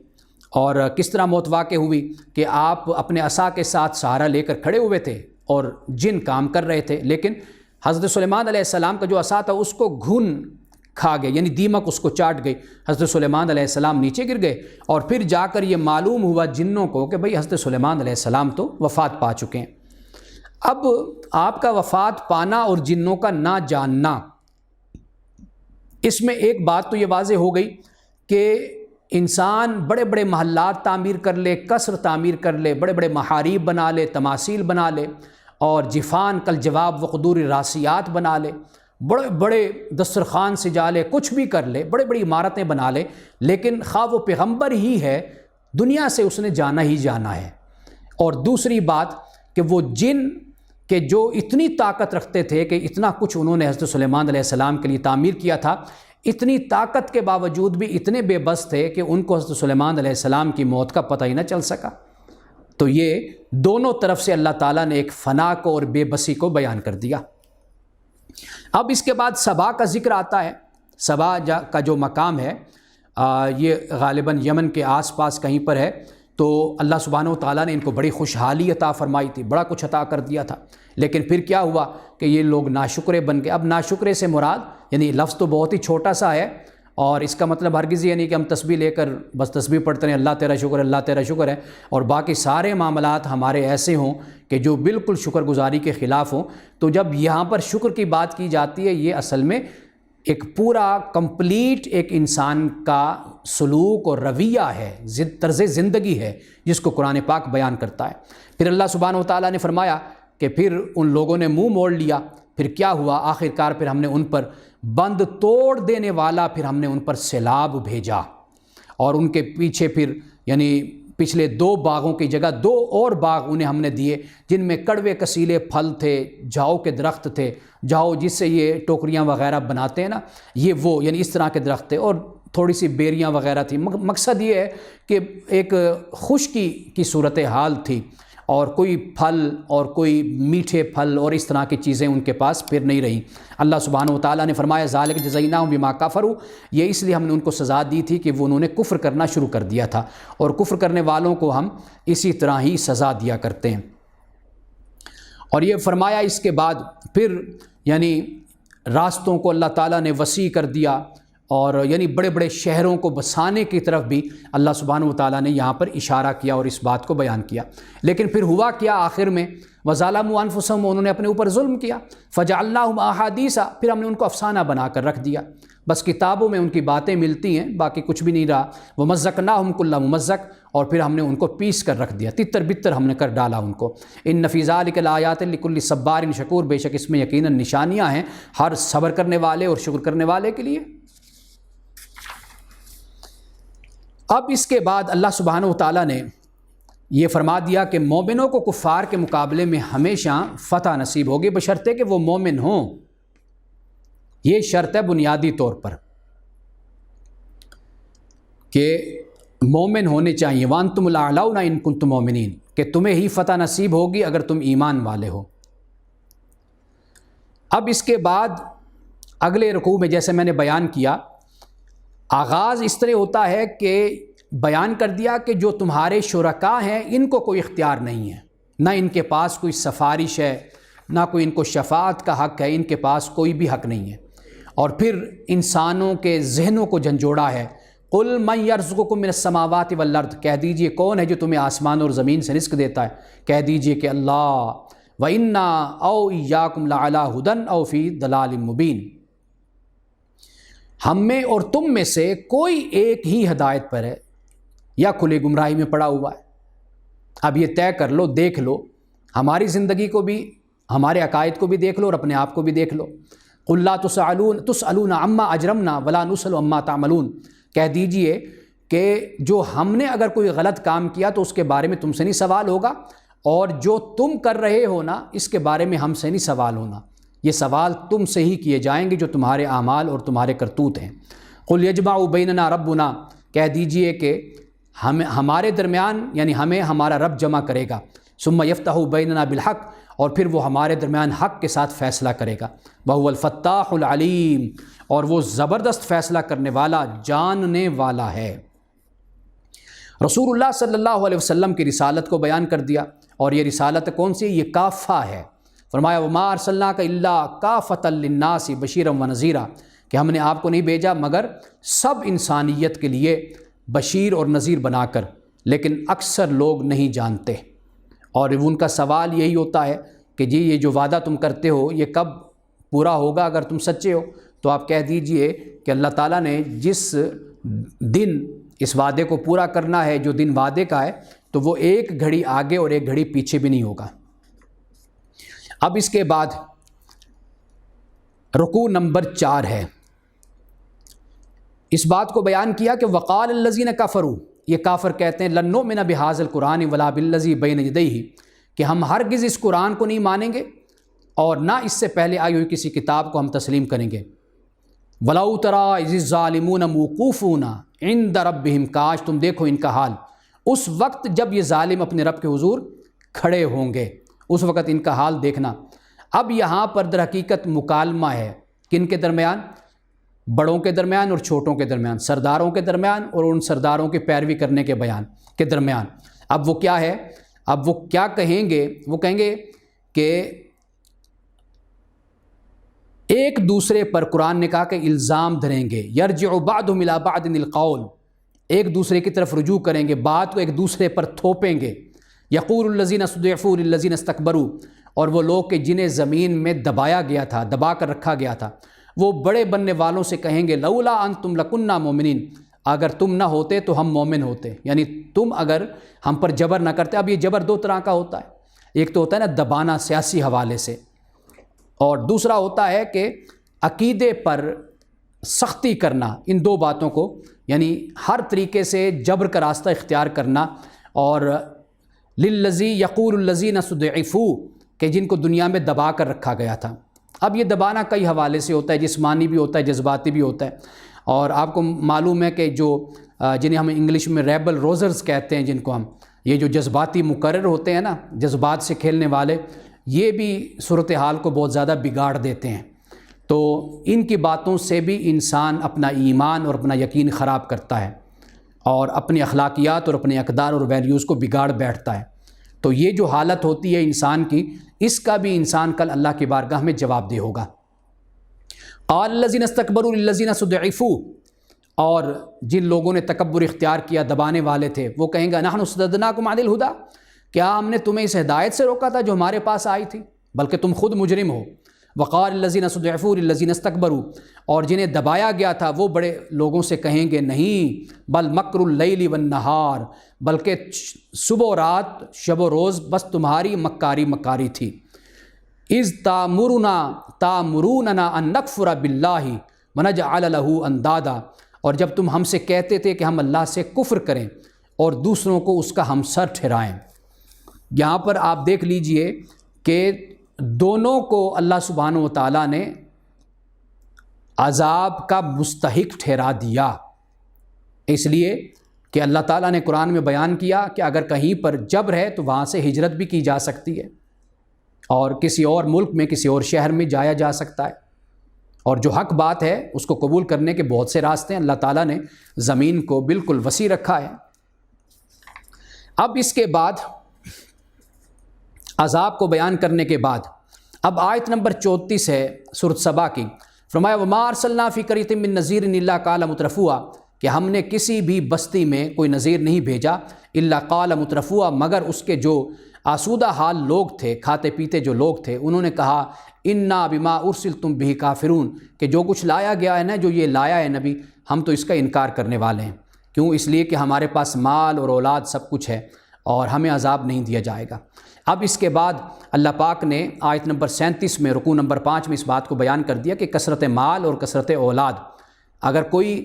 اور کس طرح موت واقع ہوئی کہ آپ اپنے عصا کے ساتھ سہارا لے کر کھڑے ہوئے تھے اور جن کام کر رہے تھے، لیکن حضرت سلیمان علیہ السلام کا جو عصا تھا اس کو گھن کھا گئے، یعنی دیمک اس کو چاٹ گئی، حضرت سلیمان علیہ السلام نیچے گر گئے، اور پھر جا کر یہ معلوم ہوا جنوں کو کہ بھئی حضرت سلیمان علیہ السلام تو وفات پا چکے ہیں۔ اب آپ کا وفات پانا اور جنوں کا نہ جاننا، اس میں ایک بات تو یہ واضح ہو گئی کہ انسان بڑے بڑے محلات تعمیر کر لے، قصر تعمیر کر لے، بڑے بڑے محاریب بنا لے، تماثیل بنا لے، اور جفان کل جواب وقدور راسیات بنا لے، بڑے بڑے دسترخوان سجا لے، کچھ بھی کر لے، بڑے بڑی عمارتیں بنا لے، لیکن خواہ وہ پیغمبر ہی ہے، دنیا سے اس نے جانا ہی جانا ہے۔ اور دوسری بات کہ وہ جن کہ جو اتنی طاقت رکھتے تھے کہ اتنا کچھ انہوں نے حضرت سلیمان علیہ السلام کے لیے تعمیر کیا تھا، اتنی طاقت کے باوجود بھی اتنے بے بس تھے کہ ان کو حضرت سلیمان علیہ السلام کی موت کا پتہ ہی نہ چل سکا۔ تو یہ دونوں طرف سے اللہ تعالیٰ نے ایک فنا کو اور بے بسی کو بیان کر دیا۔ اب اس کے بعد سبا کا ذکر آتا ہے۔ سبا کا جو مقام ہے یہ غالباً یمن کے آس پاس کہیں پر ہے، تو اللہ سبحانہ و تعالیٰ نے ان کو بڑی خوشحالی عطا فرمائی تھی، بڑا کچھ عطا کر دیا تھا، لیکن پھر کیا ہوا کہ یہ لوگ ناشکرے بن گئے۔ اب ناشکرے سے مراد یعنی لفظ تو بہت ہی چھوٹا سا ہے، اور اس کا مطلب ہرگز یہ نہیں کہ ہم تسبیح لے کر بس تسبیح پڑھتے ہیں اللہ تیرا شکر ہے، اللہ تیرا شکر ہے، اور باقی سارے معاملات ہمارے ایسے ہوں کہ جو بالکل شکر گزاری کے خلاف ہوں۔ تو جب یہاں پر شکر کی بات کی جاتی ہے، یہ اصل میں ایک پورا کمپلیٹ ایک انسان کا سلوک اور رویہ ہے، طرز زندگی ہے، جس کو قرآن پاک بیان کرتا ہے۔ پھر اللہ سبحانہ و تعالیٰ نے فرمایا کہ پھر ان لوگوں نے منہ موڑ لیا، پھر کیا ہوا، آخرکار پھر ہم نے ان پر بند توڑ دینے والا، پھر ہم نے ان پر سیلاب بھیجا، اور ان کے پیچھے پھر یعنی پچھلے 2 باغوں کی جگہ 2 اور باغ انہیں ہم نے دیے، جن میں کڑوے کسیلے پھل تھے، جاؤ کے درخت تھے، جاؤ جس سے یہ ٹوکریاں وغیرہ بناتے ہیں نا، یہ وہ یعنی اس طرح کے درخت تھے، اور تھوڑی سی بیریاں وغیرہ تھی۔ مقصد یہ ہے کہ ایک خشکی کی صورتحال تھی، اور کوئی پھل اور کوئی میٹھے پھل اور اس طرح کی چیزیں ان کے پاس پھر نہیں رہیں۔ اللہ سبحانہ و تعالیٰ نے فرمایا ذالک جزیناہم بما کفروا، یہ اس لیے ہم نے ان کو سزا دی تھی کہ وہ انہوں نے کفر کرنا شروع کر دیا تھا، اور کفر کرنے والوں کو ہم اسی طرح ہی سزا دیا کرتے ہیں۔ اور یہ فرمایا اس کے بعد پھر یعنی راستوں کو اللہ تعالیٰ نے وسیع کر دیا، اور یعنی بڑے بڑے شہروں کو بسانے کی طرف بھی اللہ سبحانہ و تعالیٰ نے یہاں پر اشارہ کیا اور اس بات کو بیان کیا۔ لیکن پھر ہوا کیا آخر میں، وَظَلَمُوا أَنفُسَهُمْ، انہوں نے اپنے اوپر ظلم کیا، فَجَعَلْنَاهُمْ أَحَادِيثَ، پھر ہم نے ان کو افسانہ بنا کر رکھ دیا، بس کتابوں میں ان کی باتیں ملتی ہیں، باقی کچھ بھی نہیں رہا۔ وَمَزَّقْنَاهُمْ كُلَّ مُمَزَّقٍ، اور پھر ہم نے ان کو پیس کر رکھ دیا، تتر بتر ہم نے کر ڈالا ان کو۔ إِنَّ فِي ذَلِكَ لَآيَاتٍ لِكُلِّ صَبَّارٍ شَكُورٍ، بے شک اس میں یقیناً نشانیاں ہیں ہر صبر کرنے والے اور شکر کرنے والے کے لیے۔ اب اس کے بعد اللہ سبحانہ و تعالیٰ نے یہ فرما دیا کہ مومنوں کو کفار کے مقابلے میں ہمیشہ فتح نصیب ہوگی، بشرطے کہ وہ مومن ہوں۔ یہ شرط ہے بنیادی طور پر کہ مومن ہونے چاہیے، وَأَنْتُمُ الْأَعْلَوْنَ إِن كُنتُم مُؤْمِنِينَ، کہ تمہیں ہی فتح نصیب ہوگی اگر تم ایمان والے ہو۔ اب اس کے بعد اگلے رکوع میں جیسے میں نے بیان کیا، آغاز اس طرح ہوتا ہے کہ بیان کر دیا کہ جو تمہارے شرکاء ہیں ان کو کوئی اختیار نہیں ہے، نہ ان کے پاس کوئی سفارش ہے، نہ کوئی ان کو شفاعت کا حق ہے، ان کے پاس کوئی بھی حق نہیں ہے۔ اور پھر انسانوں کے ذہنوں کو جھنجھوڑا ہے، قُلْ مَنْ يَرْزُقُكُم مِّنَ السَّمَاوَاتِ وَالْأَرْضِ، کہہ دیجئے کون ہے جو تمہیں آسمان اور زمین سے رزق دیتا ہے، کہہ دیجئے کہ اللہ، وَإِنَّا أَوْ إِيَّاكُمْ لَعَلَىٰ هُدًى أَوْ فِي ضَلَالٍ مُبِينٍ، ہم میں اور تم میں سے کوئی ایک ہی ہدایت پر ہے یا کھلے گمراہی میں پڑا ہوا ہے۔ اب یہ طے کر لو، دیکھ لو، ہماری زندگی کو بھی، ہمارے عقائد کو بھی دیکھ لو اور اپنے آپ کو بھی دیکھ لو۔ قُلْ لَا تُسْأَلُونَ عَمَّا أَجْرَمْنَا وَلَا نُسْأَلُ عَمَّا تَعْمَلُونَ، کہہ دیجئے کہ جو ہم نے اگر کوئی غلط کام کیا تو اس کے بارے میں تم سے نہیں سوال ہوگا، اور جو تم کر رہے ہو نا اس کے بارے میں ہم سے نہیں سوال ہونا، یہ سوال تم سے ہی کیے جائیں گے جو تمہارے اعمال اور تمہارے کرتوت ہیں۔ قُلْ يَجْمَعُ بَيْنَنَا رَبُّنَا، کہہ دیجئے کہ ہمارے درمیان یعنی ہمیں ہمارا رب جمع کرے گا، ثُمَّ يَفْتَحُ بَيْنَنَا بِالْحَقِّ، اور پھر وہ ہمارے درمیان حق کے ساتھ فیصلہ کرے گا۔ وَهُوَ الْفَتَّاحُ الْعَلِيمُ، اور وہ زبردست فیصلہ کرنے والا، جاننے والا ہے۔ رسول اللہ صلی اللہ علیہ وسلم کی رسالت کو بیان کر دیا، اور یہ رسالت کون سی؟ یہ کافہ ہے۔ فرمایا وَمَا أَرْسَلْنَاكَ إِلَّا كَافَةً لِلنَّاسِ بَشِيرًا وَنَذِيرًا، کہ ہم نے آپ کو نہیں بھیجا مگر سب انسانیت کے لیے بشیر اور نذیر بنا کر، لیکن اکثر لوگ نہیں جانتے۔ اور ان کا سوال یہی ہوتا ہے کہ جی یہ جو وعدہ تم کرتے ہو یہ کب پورا ہوگا؟ اگر تم سچے ہو تو آپ کہہ دیجئے کہ اللہ تعالیٰ نے جس دن اس وعدے کو پورا کرنا ہے، جو دن وعدے کا ہے، تو وہ ایک گھڑی آگے اور ایک گھڑی پیچھے بھی نہیں ہوگا۔ اب اس کے بعد رکوع نمبر 4 ہے، اس بات کو بیان کیا کہ وقال الذین کفروا، یہ کافر کہتے ہیں لن نؤمن بہذا القرآن ولا بالذی بین یدیہ، کہ ہم ہرگز اس قرآن کو نہیں مانیں گے اور نہ اس سے پہلے آئی ہوئی کسی کتاب کو ہم تسلیم کریں گے۔ وَلَوْ تَرَىٰ إِذِ الظَّالِمُونَ مُوقُوفُونَ عِندَ رَبِّهِمْ، کاش تم دیکھو ان کا حال اس وقت جب یہ ظالم اپنے رب کے حضور کھڑے ہوں گے، اس وقت ان کا حال دیکھنا۔ اب یہاں پر در حقیقت مکالمہ ہے، کن کے درمیان؟ بڑوں کے درمیان اور چھوٹوں کے درمیان، سرداروں کے درمیان اور ان سرداروں کے پیروی کرنے کے بیان کے درمیان۔ اب وہ کیا ہے؟ اب وہ کیا کہیں گے؟ وہ کہیں گے کہ ایک دوسرے پر، قرآن نے کہا کہ الزام دھریں گے، یرجع بعضهم الی بعض القول، ایک دوسرے کی طرف رجوع کریں گے، بات کو ایک دوسرے پر تھوپیں گے۔ یقول الذین استضعفوا للذین استکبروا، اور وہ لوگ کہ جنہیں زمین میں دبایا گیا تھا، دبا کر رکھا گیا تھا، وہ بڑے بننے والوں سے کہیں گے لولا انتم لکنا مومنین، اگر تم نہ ہوتے تو ہم مومن ہوتے، یعنی تم اگر ہم پر جبر نہ کرتے۔ اب یہ جبر دو طرح کا ہوتا ہے، ایک تو ہوتا ہے نا دبانا سیاسی حوالے سے، اور دوسرا ہوتا ہے کہ عقیدے پر سختی کرنا، ان دو باتوں کو یعنی ہر طریقے سے جبر کا راستہ اختیار کرنا۔ اور للذی یقول الذین استضعفوا، کہ جن کو دنیا میں دبا کر رکھا گیا تھا۔ اب یہ دبانا کئی حوالے سے ہوتا ہے، جسمانی بھی ہوتا ہے، جذباتی بھی ہوتا ہے، اور آپ کو معلوم ہے کہ جو جنہیں ہم انگلش میں ریبل روزرز کہتے ہیں، جن کو ہم یہ جو جذباتی مقرر ہوتے ہیں نا، جذبات سے کھیلنے والے، یہ بھی صورتحال کو بہت زیادہ بگاڑ دیتے ہیں۔ تو ان کی باتوں سے بھی انسان اپنا ایمان اور اپنا یقین خراب کرتا ہے، اور اپنی اخلاقیات اور اپنے اقدار اور ویلیوز کو بگاڑ بیٹھتا ہے۔ تو یہ جو حالت ہوتی ہے انسان کی، اس کا بھی انسان کل اللہ کی بارگاہ میں جواب دہ ہوگا۔ قال الذین استکبروا للذین استضعفوا، اور جن لوگوں نے تکبر اختیار کیا، دبانے والے تھے، وہ کہیں گے نحن صددناکم عن الہدی، کیا ہم نے تمہیں اس ہدایت سے روکا تھا جو ہمارے پاس آئی تھی؟ بلکہ تم خود مجرم ہو۔ وقال الذین استضعفوا للذین استکبروا، اور جنہیں دبایا گیا تھا وہ بڑے لوگوں سے کہیں گے نہیں، بل مکر اللیل والنہار، بلکہ صبح و رات، شب و روز بس تمہاری مکاری تھی۔ اذ تامروننا ان نکفر باللہ ونجعل لہ اندادا، اور جب تم ہم سے کہتے تھے کہ ہم اللہ سے کفر کریں اور دوسروں کو اس کا ہمسر ٹھہرائیں۔ یہاں پر آپ دیکھ لیجئے کہ دونوں کو اللہ سبحانہ و تعالیٰ نے عذاب کا مستحق ٹھہرا دیا، اس لیے کہ اللہ تعالیٰ نے قرآن میں بیان کیا کہ اگر کہیں پر جبر ہے تو وہاں سے ہجرت بھی کی جا سکتی ہے، اور کسی اور ملک میں، کسی اور شہر میں جایا جا سکتا ہے، اور جو حق بات ہے اس کو قبول کرنے کے بہت سے راستے ہیں۔ اللہ تعالیٰ نے زمین کو بالکل وسیع رکھا ہے۔ اب اس کے بعد عذاب کو بیان کرنے کے بعد اب آیت نمبر 34 ہے سورۃ سبا کی۔ فرمایا وما ارسلنا فی قریۃ من نذیر الا قال مترفوها، کہ ہم نے کسی بھی بستی میں کوئی نذیر نہیں بھیجا الا قال مترفوها، مگر اس کے جو آسودہ حال لوگ تھے، کھاتے پیتے جو لوگ تھے، انہوں نے کہا انا بما ارسلتم به کافرون، کہ جو کچھ لایا گیا ہے نا، جو یہ لایا ہے نبی، ہم تو اس کا انکار کرنے والے ہیں۔ کیوں؟ اس لیے کہ ہمارے پاس مال اور اولاد سب کچھ ہے، اور ہمیں عذاب نہیں دیا جائے گا۔ اب اس کے بعد اللہ پاک نے آیت نمبر 37 میں رکوع نمبر 5 میں اس بات کو بیان کر دیا کہ کثرت مال اور کثرت اولاد، اگر کوئی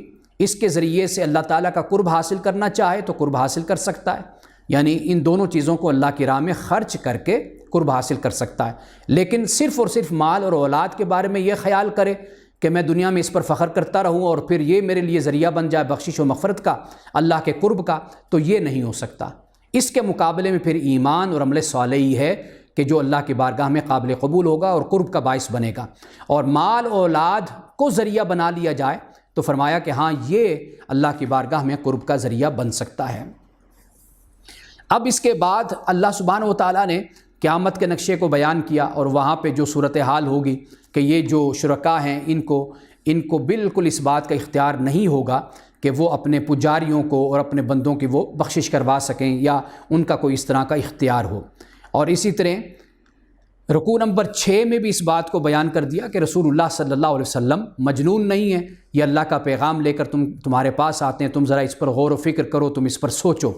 اس کے ذریعے سے اللہ تعالیٰ کا قرب حاصل کرنا چاہے تو قرب حاصل کر سکتا ہے، یعنی ان دونوں چیزوں کو اللہ کی راہ میں خرچ کر کے قرب حاصل کر سکتا ہے۔ لیکن صرف اور صرف مال اور اولاد کے بارے میں یہ خیال کرے کہ میں دنیا میں اس پر فخر کرتا رہوں اور پھر یہ میرے لیے ذریعہ بن جائے بخشش و مغفرت کا، اللہ کے قرب کا، تو یہ نہیں ہو سکتا۔ اس کے مقابلے میں پھر ایمان اور عمل صالح ہی ہے کہ جو اللہ کی بارگاہ میں قابل قبول ہوگا اور قرب کا باعث بنے گا۔ اور مال اولاد کو ذریعہ بنا لیا جائے تو فرمایا کہ ہاں یہ اللہ کی بارگاہ میں قرب کا ذریعہ بن سکتا ہے۔ اب اس کے بعد اللہ سبحانہ و تعالیٰ نے قیامت کے نقشے کو بیان کیا، اور وہاں پہ جو صورتحال ہوگی کہ یہ جو شرکاء ہیں ان کو بالکل اس بات کا اختیار نہیں ہوگا کہ وہ اپنے پجاریوں کو اور اپنے بندوں کی وہ بخشش کروا سکیں یا ان کا کوئی اس طرح کا اختیار ہو۔ اور اسی طرح رکوع نمبر 6 میں بھی اس بات کو بیان کر دیا کہ رسول اللہ صلی اللہ علیہ وسلم مجنون نہیں ہے، یہ اللہ کا پیغام لے کر تمہارے پاس آتے ہیں، تم ذرا اس پر غور و فکر کرو، تم اس پر سوچو۔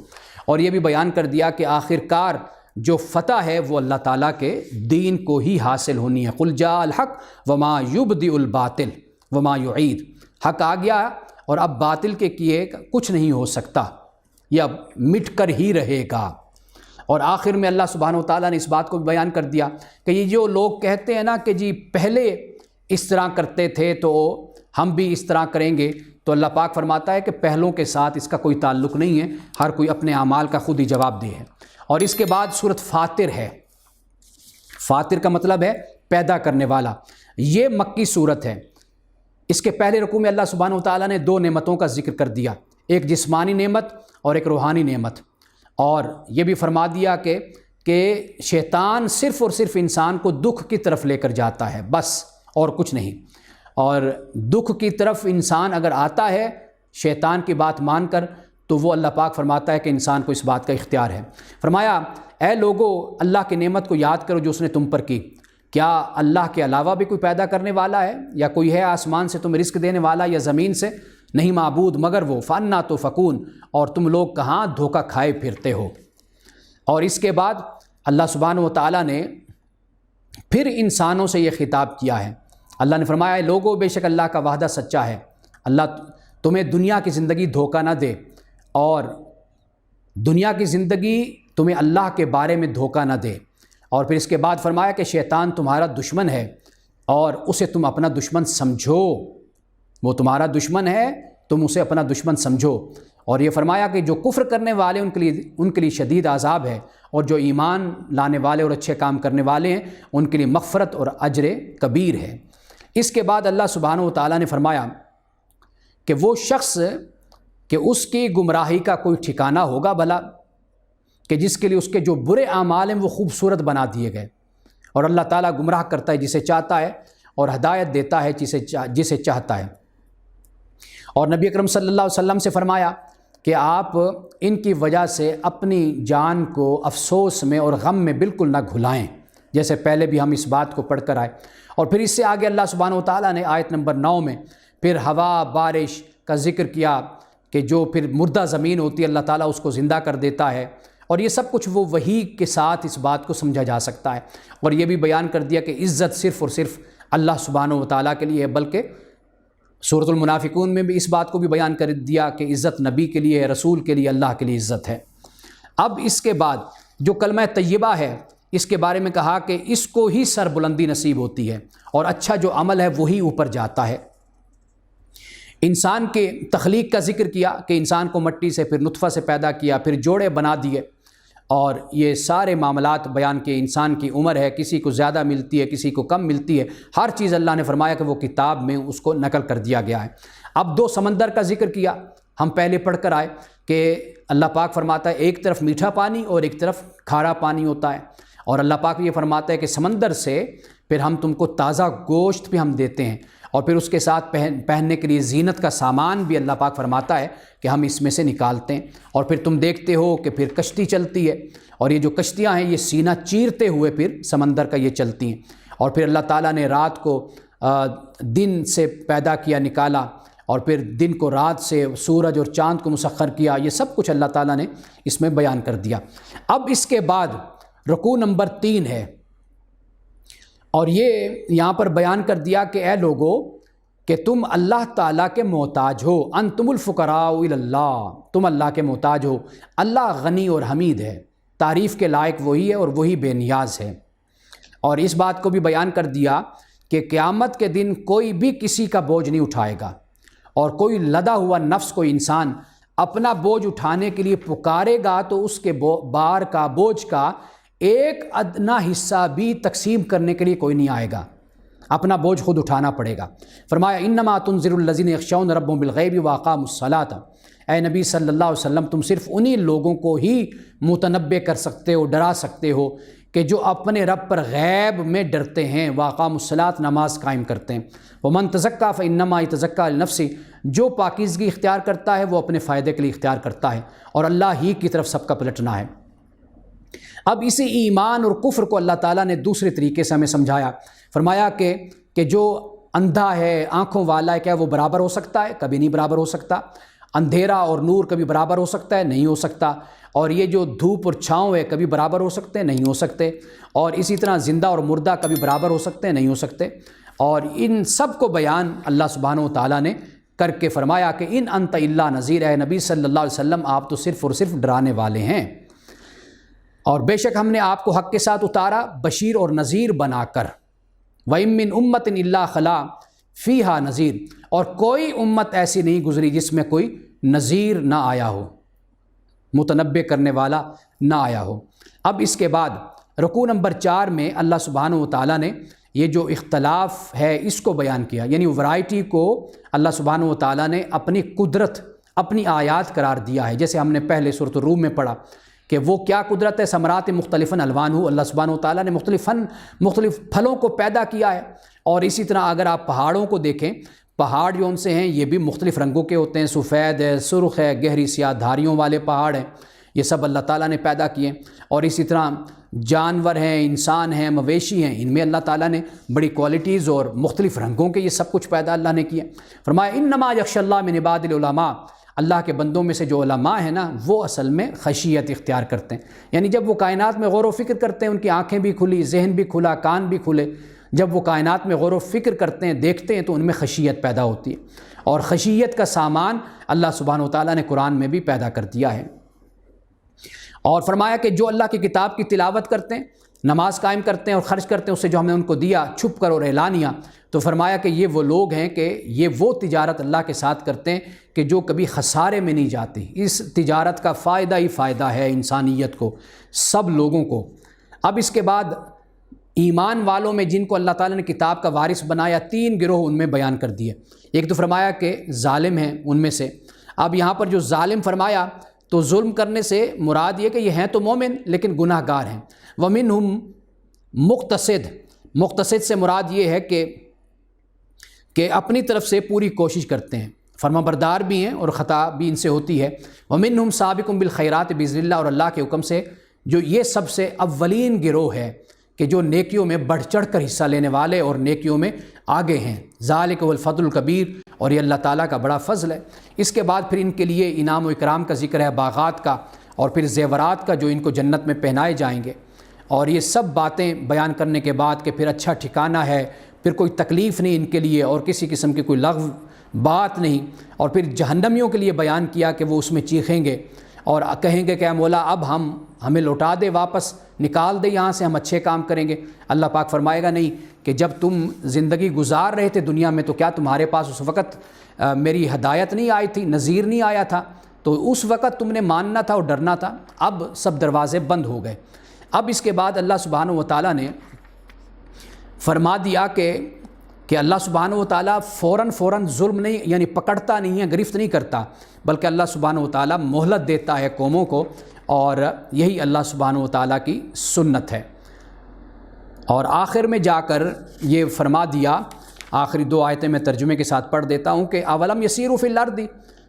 اور یہ بھی بیان کر دیا کہ آخر کار جو فتح ہے وہ اللہ تعالیٰ کے دین کو ہی حاصل ہونی ہے۔ قل جاء الحق وما یبدئ الباطل وما یعید، حق آ گیا اور اب باطل کے کیے کچھ نہیں ہو سکتا، یہ اب مٹ کر ہی رہے گا۔ اور آخر میں اللہ سبحانہ و تعالیٰ نے اس بات کو بیان کر دیا کہ یہ جو لوگ کہتے ہیں نا کہ جی پہلے اس طرح کرتے تھے تو ہم بھی اس طرح کریں گے، تو اللہ پاک فرماتا ہے کہ پہلوں کے ساتھ اس کا کوئی تعلق نہیں ہے، ہر کوئی اپنے اعمال کا خود ہی جواب دہ ہے۔ اور اس کے بعد سورۃ فاطر ہے۔ فاطر کا مطلب ہے پیدا کرنے والا، یہ مکی سورت ہے۔ اس کے پہلے رکوع میں اللہ سبحانہ و تعالیٰ نے 2 نعمتوں کا ذکر کر دیا، ایک جسمانی نعمت اور ایک روحانی نعمت، اور یہ بھی فرما دیا کہ شیطان صرف اور صرف انسان کو دکھ کی طرف لے کر جاتا ہے، بس اور کچھ نہیں۔ اور دکھ کی طرف انسان اگر آتا ہے شیطان کی بات مان کر تو وہ اللہ پاک فرماتا ہے کہ انسان کو اس بات کا اختیار ہے۔ فرمایا اے لوگو اللہ کی نعمت کو یاد کرو جو اس نے تم پر کی، کیا اللہ کے علاوہ بھی کوئی پیدا کرنے والا ہے، یا کوئی ہے آسمان سے تمہیں رزق دینے والا یا زمین سے؟ نہیں معبود مگر وہ، فَأَنَّىٰ تُؤْفَكُونَ، اور تم لوگ کہاں دھوکہ کھائے پھرتے ہو۔ اور اس کے بعد اللہ سبحانہ و تعالیٰ نے پھر انسانوں سے یہ خطاب کیا ہے۔ اللہ نے فرمایا اے لوگو بے شک اللہ کا وعدہ سچا ہے، اللہ تمہیں دنیا کی زندگی دھوکہ نہ دے، اور دنیا کی زندگی تمہیں اللہ کے بارے میں دھوکہ نہ دے۔ اور پھر اس کے بعد فرمایا کہ شیطان تمہارا دشمن ہے اور اسے تم اپنا دشمن سمجھو، وہ تمہارا دشمن ہے تم اسے اپنا دشمن سمجھو۔ اور یہ فرمایا کہ جو کفر کرنے والے ان کے لیے شدید عذاب ہے، اور جو ایمان لانے والے اور اچھے کام کرنے والے ہیں ان کے لیے مغفرت اور اجر کبیر ہے۔ اس کے بعد اللہ سبحانہ و تعالیٰ نے فرمایا کہ وہ شخص کہ اس کی گمراہی کا کوئی ٹھکانہ ہوگا بھلا، کہ جس کے لیے اس کے جو برے اعمال ہیں وہ خوبصورت بنا دیے گئے۔ اور اللہ تعالیٰ گمراہ کرتا ہے جسے چاہتا ہے اور ہدایت دیتا ہے جسے چاہتا ہے۔ اور نبی اکرم صلی اللہ علیہ وسلم سے فرمایا کہ آپ ان کی وجہ سے اپنی جان کو افسوس میں اور غم میں بالکل نہ گھلائیں، جیسے پہلے بھی ہم اس بات کو پڑھ کر آئے۔ اور پھر اس سے آگے اللہ سبحانہ و تعالیٰ نے آیت نمبر 9 میں پھر ہوا بارش کا ذکر کیا کہ جو پھر مردہ زمین ہوتی ہے اللہ تعالیٰ اس کو زندہ کر دیتا ہے، اور یہ سب کچھ وہ وحی کے ساتھ اس بات کو سمجھا جا سکتا ہے۔ اور یہ بھی بیان کر دیا کہ عزت صرف اور صرف اللہ سبحانہ و تعالیٰ کے لیے ہے، بلکہ سورۃ المنافقون میں بھی اس بات کو بھی بیان کر دیا کہ عزت نبی کے لیے ہے، رسول کے لیے، اللہ کے لیے عزت ہے۔ اب اس کے بعد جو کلمہ طیبہ ہے اس کے بارے میں کہا کہ اس کو ہی سربلندی نصیب ہوتی ہے، اور اچھا جو عمل ہے وہی اوپر جاتا ہے۔ انسان کے تخلیق کا ذکر کیا کہ انسان کو مٹی سے، پھر نطفہ سے پیدا کیا، پھر جوڑے بنا دیے، اور یہ سارے معاملات بیان کے انسان کی عمر ہے، کسی کو زیادہ ملتی ہے کسی کو کم ملتی ہے، ہر چیز اللہ نے فرمایا کہ وہ کتاب میں اس کو نقل کر دیا گیا ہے۔ اب 2 سمندر کا ذکر کیا، ہم پہلے پڑھ کر آئے کہ اللہ پاک فرماتا ہے ایک طرف میٹھا پانی اور ایک طرف کھارا پانی ہوتا ہے، اور اللہ پاک یہ فرماتا ہے کہ سمندر سے پھر ہم تم کو تازہ گوشت بھی ہم دیتے ہیں، اور پھر اس کے ساتھ پہننے کے لیے زینت کا سامان بھی اللہ پاک فرماتا ہے کہ ہم اس میں سے نکالتے ہیں، اور پھر تم دیکھتے ہو کہ پھر کشتی چلتی ہے، اور یہ جو کشتیاں ہیں یہ سینہ چیرتے ہوئے پھر سمندر کا یہ چلتی ہیں، اور پھر اللہ تعالیٰ نے رات کو دن سے پیدا کیا نکالا، اور پھر دن کو رات سے، سورج اور چاند کو مسخر کیا، یہ سب کچھ اللہ تعالیٰ نے اس میں بیان کر دیا۔ اب اس کے بعد رکوع نمبر 3 ہے، اور یہ یہاں پر بیان کر دیا کہ اے لوگو کہ تم اللہ تعالیٰ کے محتاج ہو، انتم الفقراء الی اللہ، تم اللہ کے محتاج ہو۔ اللہ غنی اور حمید ہے، تعریف کے لائق وہی ہے اور وہی بے نیاز ہے۔ اور اس بات کو بھی بیان کر دیا کہ قیامت کے دن کوئی بھی کسی کا بوجھ نہیں اٹھائے گا، اور کوئی لدا ہوا نفس، کوئی انسان اپنا بوجھ اٹھانے کے لیے پکارے گا تو اس کے بار کا، بوجھ کا ایک ادنا حصہ بھی تقسیم کرنے کے لیے کوئی نہیں آئے گا، اپنا بوجھ خود اٹھانا پڑے گا۔ فرمایا انما تنذر الذین یخشون ربهم بالغیب واقاموا الصلاۃ، اے نبی صلی اللہ علیہ وسلم تم صرف انہی لوگوں کو ہی متنبہ کر سکتے ہو، ڈرا سکتے ہو کہ جو اپنے رب پر غیب میں ڈرتے ہیں، واقاموا الصلاۃ، نماز قائم کرتے ہیں۔ ومن تزکیٰ فانما یتزکیٰ لنفسہ، جو پاکیزگی اختیار کرتا ہے وہ اپنے فائدے کے لیے اختیار کرتا ہے، اور اللہ ہی کی طرف سب کا پلٹنا ہے۔ اب اسی ایمان اور کفر کو اللہ تعالیٰ نے دوسرے طریقے سے ہمیں سمجھایا۔ فرمایا کہ جو اندھا ہے، آنکھوں والا ہے، کیا وہ برابر ہو سکتا ہے؟ کبھی نہیں برابر ہو سکتا۔ اندھیرا اور نور کبھی برابر ہو سکتا ہے؟ نہیں ہو سکتا۔ اور یہ جو دھوپ اور چھاؤں ہے کبھی برابر ہو سکتے ہیں؟ نہیں ہو سکتے۔ اور اسی طرح زندہ اور مردہ کبھی برابر ہو سکتے ہیں؟ نہیں ہو سکتے۔ اور ان سب کو بیان اللہ سبحانہ و تعالیٰ نے کر کے فرمایا کہ ان انت الا نذیر، اے نبی صلی اللہ علیہ وسلم آپ تو صرف اور صرف ڈرانے والے ہیں، اور بے شک ہم نے آپ کو حق کے ساتھ اتارا بشیر اور نذیر بنا کر۔ وَإِن مِّنْ أُمَّةٍ إِلَّا خَلَا فِيهَا نذیر، اور کوئی امت ایسی نہیں گزری جس میں کوئی نذیر نہ آیا ہو، متنبہ کرنے والا نہ آیا ہو۔ اب اس کے بعد رکوع نمبر 4 میں اللہ سبحانہ و تعالیٰ نے یہ جو اختلاف ہے اس کو بیان کیا، یعنی ورائٹی کو اللہ سبحانہ و تعالیٰ نے اپنی قدرت، اپنی آیات قرار دیا ہے۔ جیسے ہم نے پہلے سورۃ الروم میں پڑھا کہ وہ کیا قدرت ہے، ثمرات مختلفاً الوانہ، اللہ سبحانہ و تعالیٰ نے مختلف پھلوں کو پیدا کیا ہے۔ اور اسی طرح اگر آپ پہاڑوں کو دیکھیں، پہاڑ جو ان سے ہیں یہ بھی مختلف رنگوں کے ہوتے ہیں، سفید ہے، سرخ ہے، گہری سیاہ دھاریوں والے پہاڑ ہیں، یہ سب اللہ تعالیٰ نے پیدا کیے۔ اور اسی طرح جانور ہیں، انسان ہیں، مویشی ہیں، ان میں اللہ تعالیٰ نے بڑی کوالٹیز اور مختلف رنگوں کے یہ سب کچھ پیدا اللہ نے کیے۔ فرمایا انما یخشی اللہ من عباد العلماء، اللہ کے بندوں میں سے جو علماء ہیں نا وہ اصل میں خشیت اختیار کرتے ہیں، یعنی جب وہ کائنات میں غور و فکر کرتے ہیں ان کی آنکھیں بھی کھلی، ذہن بھی کھلا، کان بھی کھلے، جب وہ کائنات میں غور و فکر کرتے ہیں، دیکھتے ہیں، تو ان میں خشیت پیدا ہوتی ہے۔ اور خشیت کا سامان اللہ سبحانہ و تعالیٰ نے قرآن میں بھی پیدا کر دیا ہے۔ اور فرمایا کہ جو اللہ کی کتاب کی تلاوت کرتے ہیں، نماز قائم کرتے ہیں اور خرچ کرتے ہیں اس سے جو ہم نے ان کو دیا چھپ کر اور اعلانیہ، تو فرمایا کہ یہ وہ لوگ ہیں کہ یہ وہ تجارت اللہ کے ساتھ کرتے ہیں کہ جو کبھی خسارے میں نہیں جاتی۔ اس تجارت کا فائدہ ہی فائدہ ہے انسانیت کو، سب لوگوں کو۔ اب اس کے بعد ایمان والوں میں جن کو اللہ تعالیٰ نے کتاب کا وارث بنایا 3 گروہ ان میں بیان کر دیے۔ ایک تو فرمایا کہ ظالم ہیں ان میں سے۔ اب یہاں پر جو ظالم فرمایا تو ظلم کرنے سے مراد یہ کہ یہ ہیں تو مومن لیکن گناہ گار ہیں۔ وَمِنْهُمْ مقتصد سے مراد یہ ہے کہ اپنی طرف سے پوری کوشش کرتے ہیں، فرما بردار بھی ہیں اور خطا بھی ان سے ہوتی ہے۔ وَمِنْهُمْ سَابِقٌ بِالْخَيْرَاتِ بِإِذْنِ اللَّهِ، اور اللہ کے حکم سے جو یہ سب سے اولین گروہ ہے کہ جو نیکیوں میں بڑھ چڑھ کر حصہ لینے والے اور نیکیوں میں آگے ہیں۔ ذَلِكَ هُوَ الْفَضْلُ الْكَبِيرُ، اور یہ اللہ تعالیٰ کا بڑا فضل ہے۔ اس کے بعد پھر ان کے لیے انعام و اکرام کا ذکر ہے، باغات کا اور پھر زیورات کا جو ان کو جنت میں پہنائے جائیں گے۔ اور یہ سب باتیں بیان کرنے کے بعد کہ پھر اچھا ٹھکانہ ہے، پھر کوئی تکلیف نہیں ان کے لیے اور کسی قسم کی کوئی لغو بات نہیں۔ اور پھر جہنمیوں کے لیے بیان کیا کہ وہ اس میں چیخیں گے اور کہیں گے کہ اے مولا اب ہمیں لوٹا دے، واپس نکال دے یہاں سے، ہم اچھے کام کریں گے۔ اللہ پاک فرمائے گا نہیں، کہ جب تم زندگی گزار رہے تھے دنیا میں تو کیا تمہارے پاس اس وقت میری ہدایت نہیں آئی تھی، نذیر نہیں آیا تھا؟ تو اس وقت تم نے ماننا تھا اور ڈرنا تھا۔ اب سب دروازے بند ہو گئے۔ اب اس کے بعد اللہ سبحانہ و تعالیٰ نے فرما دیا کہ اللہ سبحانہ و تعالیٰ فوراً ظلم نہیں، یعنی پکڑتا نہیں ہے، گرفت نہیں کرتا، بلکہ اللہ سبحانہ و تعالیٰ مہلت دیتا ہے قوموں کو، اور یہی اللہ سبحانہ و تعالیٰ کی سنت ہے۔ اور آخر میں جا کر یہ فرما دیا، آخری 2 آیتیں میں ترجمے کے ساتھ پڑھ دیتا ہوں کہ اولم یسیروا فی الارض،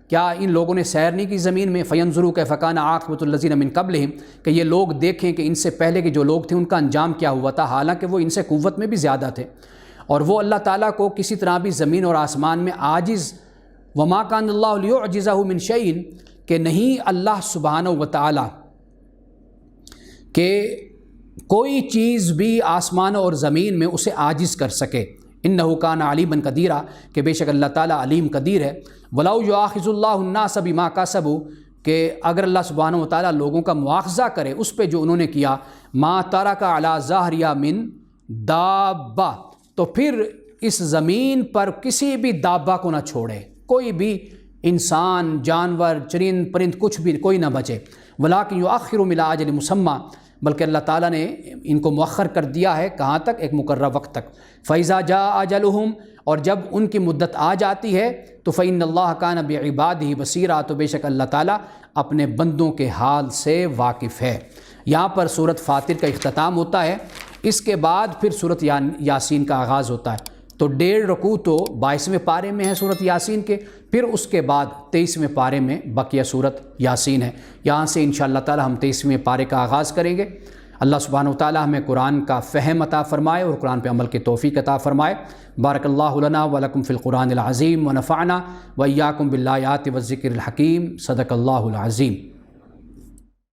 کیا ان لوگوں نے سیر نہیں کی زمین میں؟ فینظروا کیف کان عاقبۃ الذین من قبلہم، کہ یہ لوگ دیکھیں کہ ان سے پہلے کے جو لوگ تھے ان کا انجام کیا ہوا تھا، حالانکہ وہ ان سے قوت میں بھی زیادہ تھے، اور وہ اللہ تعالیٰ کو کسی طرح بھی زمین اور آسمان میں عاجز وما کان اللہ لیعجزہ من شیء، کہ نہیں اللہ سبحانہ و تعالی کہ کوئی چیز بھی آسمان اور زمین میں اسے عاجز کر سکے. انہ کان علیما قدیرا، کہ بے شک اللہ تعالیٰ علیم قدیر ہے. ولو یؤاخذ اللہ الناس بما کسبوا، کہ اگر اللہ سبحانہ و تعالیٰ لوگوں کا مواخذہ کرے اس پہ جو انہوں نے کیا، ما ترک علی ظہرہا من دابہ، تو پھر اس زمین پر کسی بھی دابہ کو نہ چھوڑے، کوئی بھی انسان، جانور، چرند پرند، کچھ بھی کوئی نہ بچے. ولکن یؤخر الی اجل مسمى، بلکہ اللہ تعالیٰ نے ان کو مؤخر کر دیا ہے کہاں تک؟ ایک مقررہ وقت تک. فَإِذَا جَاءَ أَجَلُهُمْ، اور جب ان کی مدت آ جاتی ہے تو فَإِنَّ اللَّهَ كَانَ بِعِبَادِهِ بَصِيرًا، تو بے شک اللہ تعالیٰ اپنے بندوں کے حال سے واقف ہے. یہاں پر سورۃ فاطر کا اختتام ہوتا ہے. اس کے بعد پھر سورۃ یاسین کا آغاز ہوتا ہے. تو 1.5 رکوع تو 22ویں پارے میں ہے سورۃ یاسین کے، پھر اس کے بعد 23ویں پارے میں بقیہ سورۃ یاسین ہے. یہاں سے انشاءاللہ تعالی ہم 23ویں پارے کا آغاز کریں گے. اللہ سبحانہ و تعالی ہمیں قرآن کا فہم عطا فرمائے اور قرآن پہ عمل کی توفیق عطا فرمائے. بارک اللہ لنا ولکم فی القرآن العظیم ونفعنا وإیاکم بالآیات والذکر الحکیم. صدق اللہ العظیم.